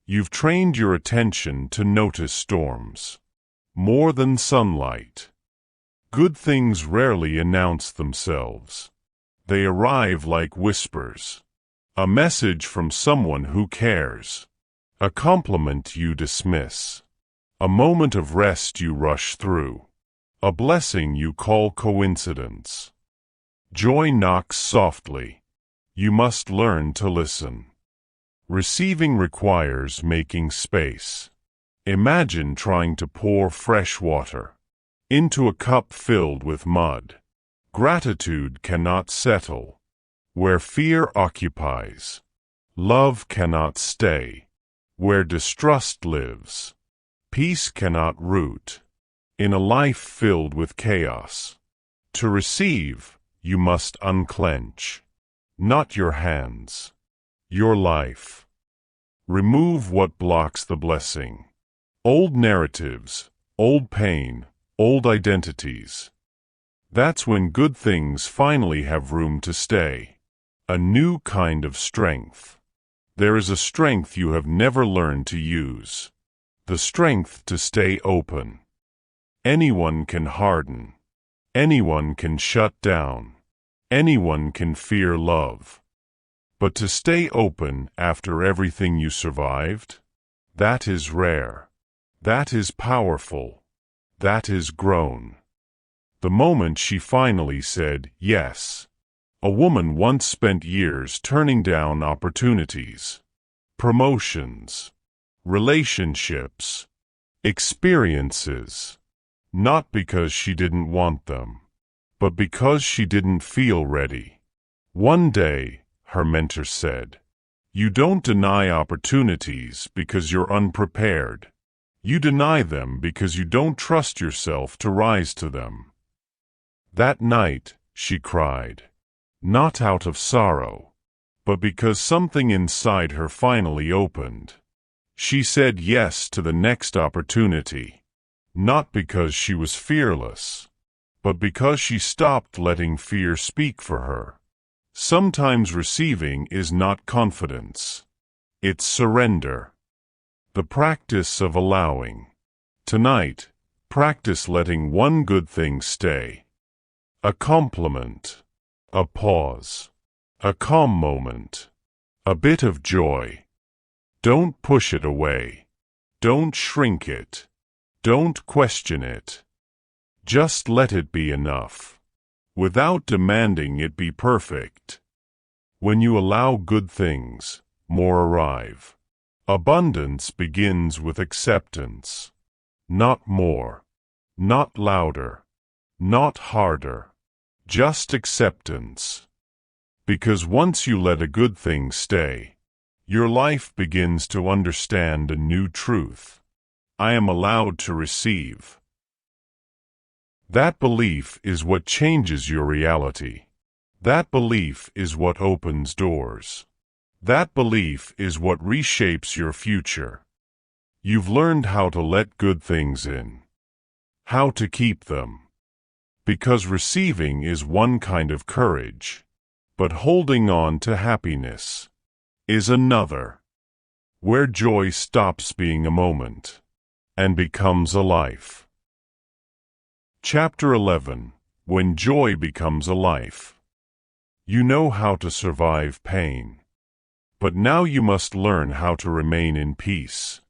You've trained your attention to notice storms. More than sunlight. Good things rarely announce themselves. They arrive like whispers. A message from someone who cares. A compliment you dismiss. A moment of rest you rush through. A blessing you call coincidence. Joy knocks softly. You must learn to listen. Receiving requires making space. Imagine trying to pour fresh water into a cup filled with mud. Gratitude cannot settle where fear occupies. Love cannot stay where distrust lives. Peace cannot root in a life filled with chaos. To receive, you must unclench not your hands, your life. Remove what blocks the blessing. Old narratives, old pain, old identities. That's when good things finally have room to stay. A new kind of strength. There is a strength you have never learned to use. The strength to stay open. Anyone can harden. Anyone can shut down. Anyone can fear love. But to stay open after everything you survived, that is rare. That is powerful. That is grown. The moment she finally said yes. A woman once spent years turning down opportunities, promotions, relationships, experiences, not because she didn't want them, but because she didn't feel ready. One day, her mentor said, "You don't deny opportunities because you're unprepared. You deny them because you don't trust yourself to rise to them." That night, she cried, not out of sorrow, but because something inside her finally opened. She said yes to the next opportunity, not because she was fearless, but because she stopped letting fear speak for her. Sometimes receiving is not confidence. It's surrender. The practice of allowing. Tonight, practice letting one good thing stay. A compliment. A pause. A calm moment. A bit of joy. Don't push it away. Don't shrink it. Don't question it. Just let it be enough, without demanding it be perfect. When you allow good things, more arrive. Abundance begins with acceptance. Not more. Not louder. Not harder. Just acceptance. Because once you let a good thing stay, your life begins to understand a new truth. I am allowed to receive. That belief is what changes your reality. That belief is what opens doors. That belief is what reshapes your future. You've learned how to let good things in. How to keep them. Because receiving is one kind of courage, but holding on to happiness is another, where joy stops being a moment and becomes a life. Chapter 11. When Joy Becomes a Life. You know how to survive pain, but now you must learn how to remain in peace.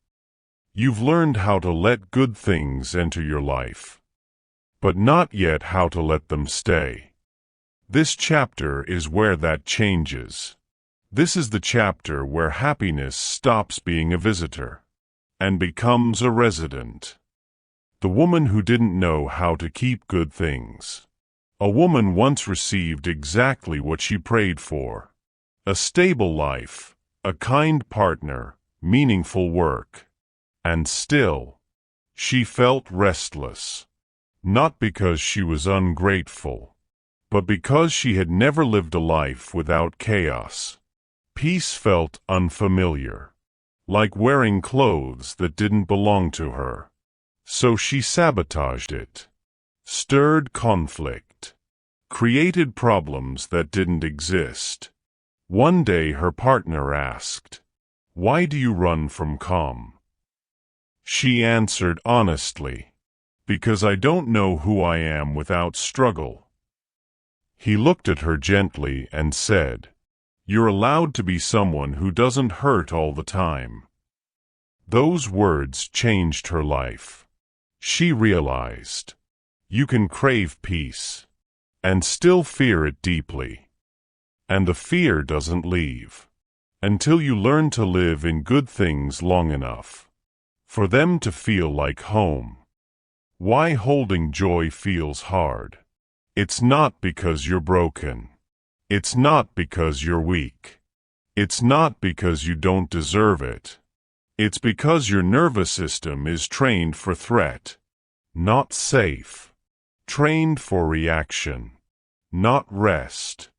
You've learned how to let good things enter your life, but not yet how to let them stay. This chapter is where that changes. This is the chapter where happiness stops being a visitor and becomes a resident. The woman who didn't know how to keep good things. A woman once received exactly what she prayed for. A stable life, a kind partner, meaningful work. And still, she felt restless. Not because she was ungrateful, but because she had never lived a life without chaos. Peace felt unfamiliar, like wearing clothes that didn't belong to her. So she sabotaged it, stirred conflict, created problems that didn't exist. One day her partner asked, "Why do you run from calm?" She answered honestly, "Because I don't know who I am without struggle." He looked at her gently and said, "You're allowed to be someone who doesn't hurt all the time." Those words changed her life. She realized, you can crave peace and still fear it deeply. and the fear doesn't leave until you learn to live in good things long enough for them to feel like home. Why holding joy feels hard? It's not because you're broken. It's not because you're weak. It's not because you don't deserve it. It's because your nervous system is trained for threat, not safe. Trained for reaction, not rest.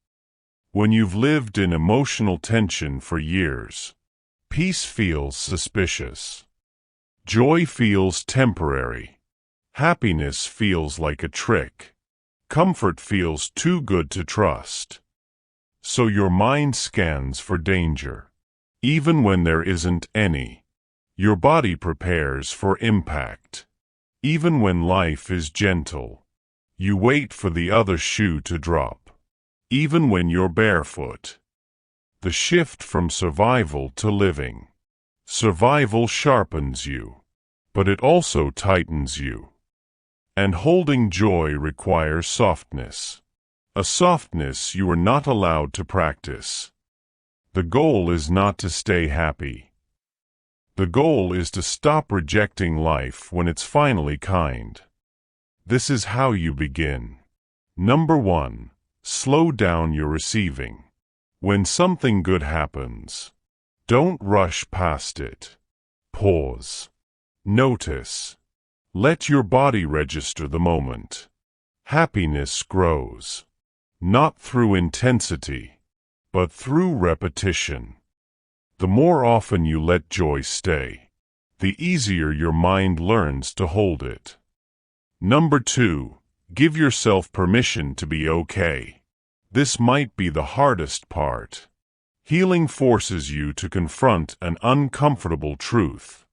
When you've lived in emotional tension for years, peace feels suspicious. Joy feels temporary. Happiness feels like a trick. Comfort feels too good to trust. So your mind scans for danger. Even when there isn't any, your body prepares for impact. Even when life is gentle, you wait for the other shoe to drop. Even when you're barefoot. The shift from survival to living. Survival sharpens you, but it also tightens you. And holding joy requires softness. A softness you are not allowed to practice. The goal is not to stay happy. The goal is to stop rejecting life when it's finally kind. This is how you begin. Number 1. Slow down your receiving. When something good happens, don't rush past it. Pause. Notice. Let your body register the moment. Happiness grows, not through intensity, but through repetition. The more often you let joy stay, the easier your mind learns to hold it. Number 2. Give yourself permission to be okay. This might be the hardest part. Healing forces you to confront an uncomfortable truth.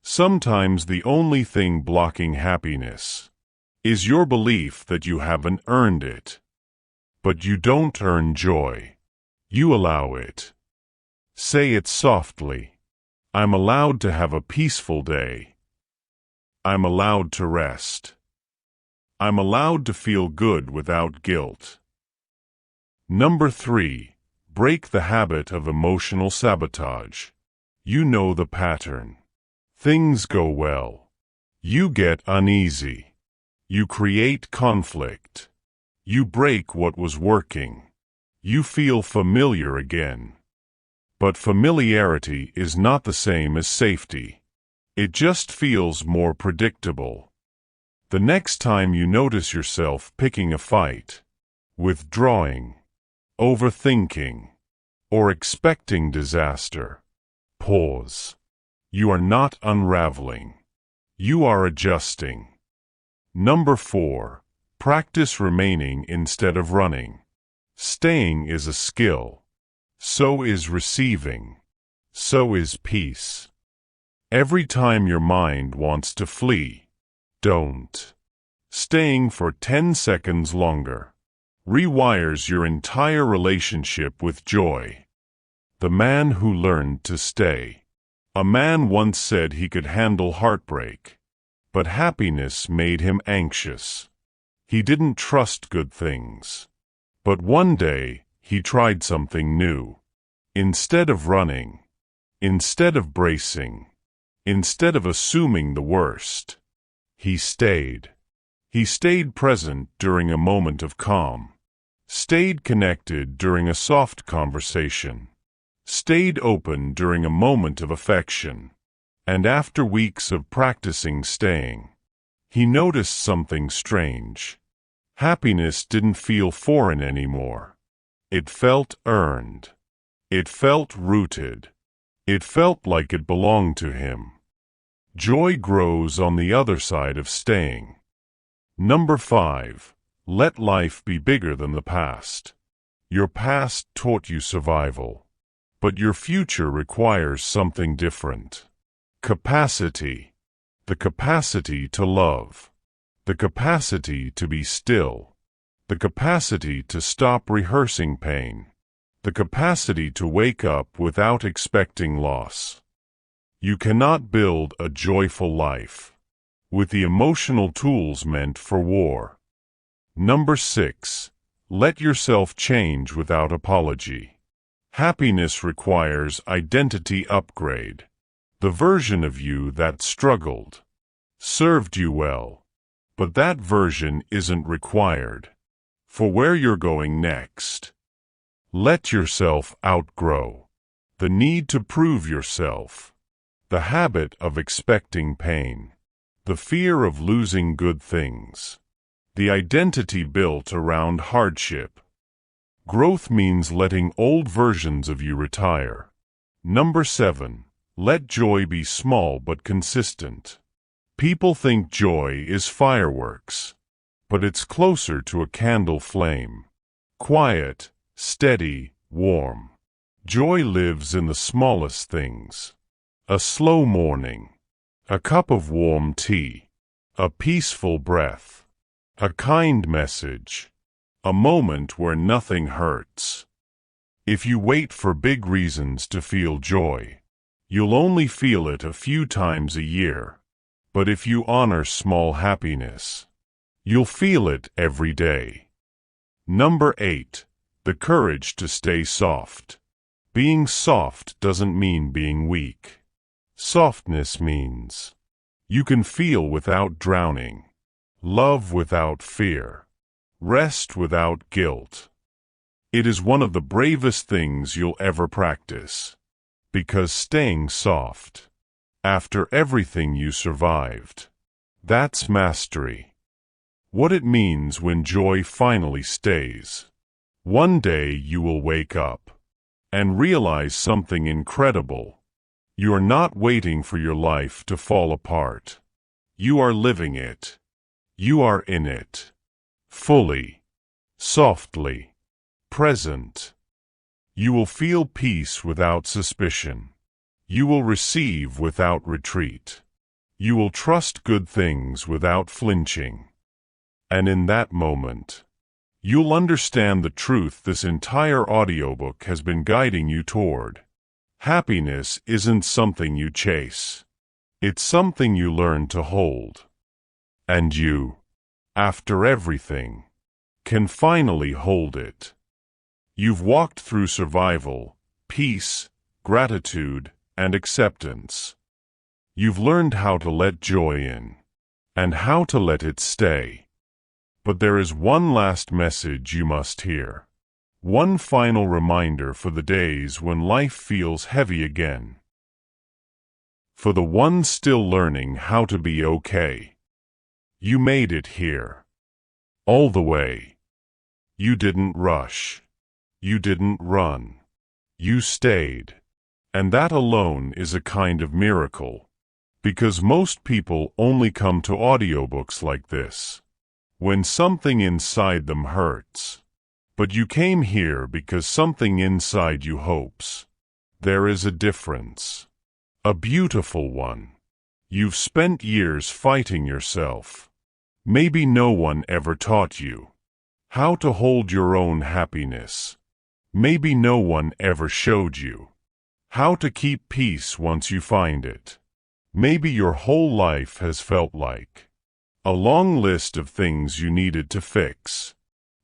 Sometimes the only thing blocking happiness is your belief that you haven't earned it. But you don't earn joy. You allow it. Say it softly. I'm allowed to have a peaceful day. I'm allowed to rest. I'm allowed to feel good without guilt. Number 3. Break the habit of emotional sabotage. You know the pattern. Things go well. You get uneasy. You create conflict. You break what was working. You feel familiar again. But familiarity is not the same as safety. It just feels more predictable. The next time you notice yourself picking a fight, withdrawing, overthinking, or expecting disaster, pause. You are not unraveling. You are adjusting. Number 4. Practice remaining instead of running. Staying is a skill. So is receiving. So is peace. Every time your mind wants to flee, don't. Staying for 10 seconds longer rewires your entire relationship with joy. The man who learned to stay. A man once said he could handle heartbreak, but happiness made him anxious. He didn't trust good things. But one day, he tried something new. Instead of running, instead of bracing, instead of assuming the worst, he stayed. He stayed present during a moment of calm, stayed connected during a soft conversation, stayed open during a moment of affection. And after weeks of practicing staying, he noticed something strange. Happiness didn't feel foreign anymore. It felt earned. It felt rooted. It felt like it belonged to him. Joy grows on the other side of staying. Number 5. Let life be bigger than the past. Your past taught you survival, but your future requires something different. Capacity. The capacity to love. The capacity to be still. The capacity to stop rehearsing pain. The capacity to wake up without expecting loss. You cannot build a joyful life with the emotional tools meant for war. Number 6. Let yourself change without apology. Happiness requires identity upgrade. The version of you that struggled served you well, but that version isn't required for where you're going next. Let yourself outgrow the need to prove yourself, the habit of expecting pain, the fear of losing good things, the identity built around hardship. Growth means letting old versions of you retire. Number 7. Let joy be small but consistent. People think joy is fireworks, but it's closer to a candle flame. Quiet, steady, warm. Joy lives in the smallest things. A slow morning, a cup of warm tea, a peaceful breath, a kind message, a moment where nothing hurts. If you wait for big reasons to feel joy, you'll only feel it a few times a year. But if you honor small happiness, you'll feel it every day. Number 8. The courage to stay soft. Being soft doesn't mean being weak. Softness means you can feel without drowning, love without fear, rest without guilt. It is one of the bravest things you'll ever practice, because staying soft, after everything you survived, that's mastery. What it means when joy finally stays. One day you will wake up and realize something incredible. You are not waiting for your life to fall apart. You are living it. You are in it. Fully. Softly. Present. You will feel peace without suspicion. You will receive without retreat. You will trust good things without flinching. And in that moment, you'll understand the truth this entire audiobook has been guiding you toward. Happiness isn't something you chase. It's something you learn to hold. And you, after everything, can finally hold it. You've walked through survival, peace, gratitude, and acceptance. You've learned how to let joy in, and how to let it stay. But there is one last message you must hear. One final reminder for the days when life feels heavy again. For the ones still learning how to be okay. You made it here. All the way. You didn't rush. You didn't run. You stayed. And that alone is a kind of miracle. Because most people only come to audiobooks like this when something inside them hurts. But you came here because something inside you hopes. There is a difference. A beautiful one. You've spent years fighting yourself. Maybe no one ever taught you how to hold your own happiness. Maybe no one ever showed you how to keep peace once you find it. Maybe your whole life has felt like a long list of things you needed to fix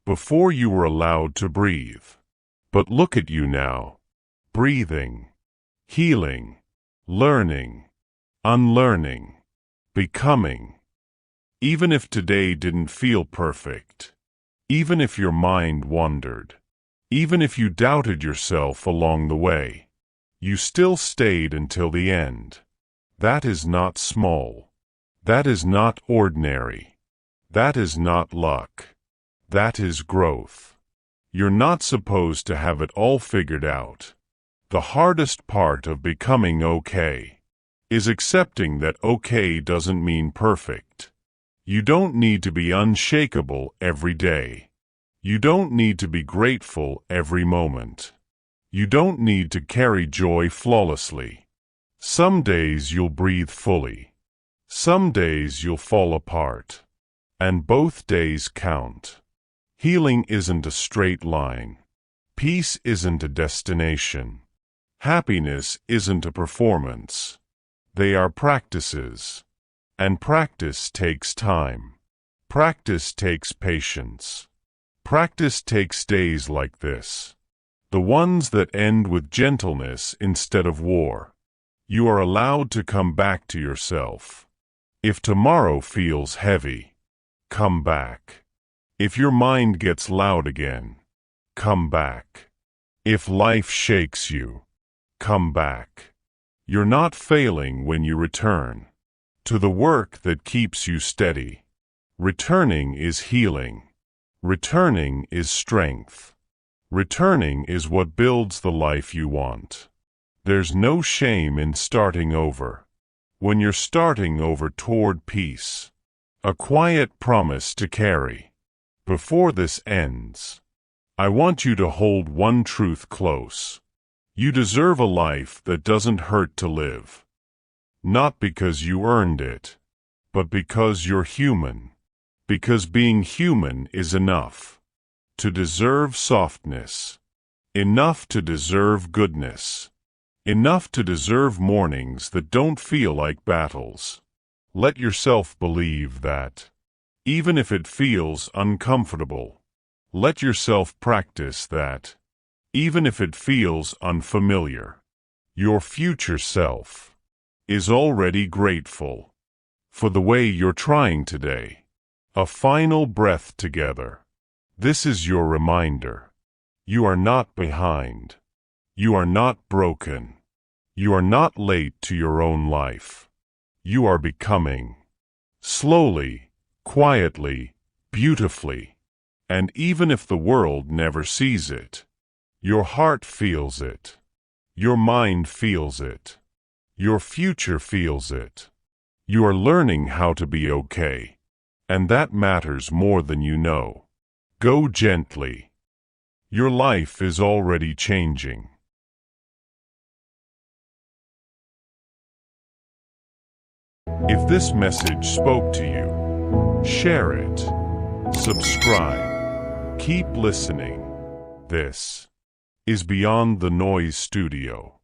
before you were allowed to breathe. But look at you now. Breathing, healing, learning, unlearning, becoming. Even if today didn't feel perfect, even if your mind wandered, even if you doubted yourself along the way, you still stayed until the end. That is not small. That is not ordinary. That is not luck. That is growth. You're not supposed to have it all figured out. The hardest part of becoming okay is accepting that okay doesn't mean perfect. You don't need to be unshakable every day. You don't need to be grateful every moment. You don't need to carry joy flawlessly. Some days you'll breathe fully. Some days you'll fall apart. And both days count. Healing isn't a straight line. Peace isn't a destination. Happiness isn't a performance. They are practices. And practice takes time. Practice takes patience. Practice takes days like this, the ones that end with gentleness instead of war. You are allowed to come back to yourself. If tomorrow feels heavy, come back. If your mind gets loud again, come back. If life shakes you, come back. You're not failing when you return to the work that keeps you steady. Returning is healing. Returning is strength. Returning is what builds the life you want. There's no shame in starting over. When you're starting over toward peace, a quiet promise to carry. Before this ends, I want you to hold one truth close. You deserve a life that doesn't hurt to live. Not because you earned it, but because you're human. Because being human is enough to deserve softness, enough to deserve goodness, enough to deserve mornings that don't feel like battles. Let yourself believe that, even if it feels uncomfortable. Let yourself practice that, even if it feels unfamiliar. Your future self is already grateful for the way you're trying today. A final breath together. This is your reminder. You are not behind. You are not broken. You are not late to your own life. You are becoming. Slowly, quietly, beautifully. And even if the world never sees it, your heart feels it. Your mind feels it. Your future feels it. You are learning how to be okay. And that matters more than you know. Go gently. Your life is already changing. If this message spoke to you, share it. Subscribe. Keep listening. This is Beyond the Noise Studio.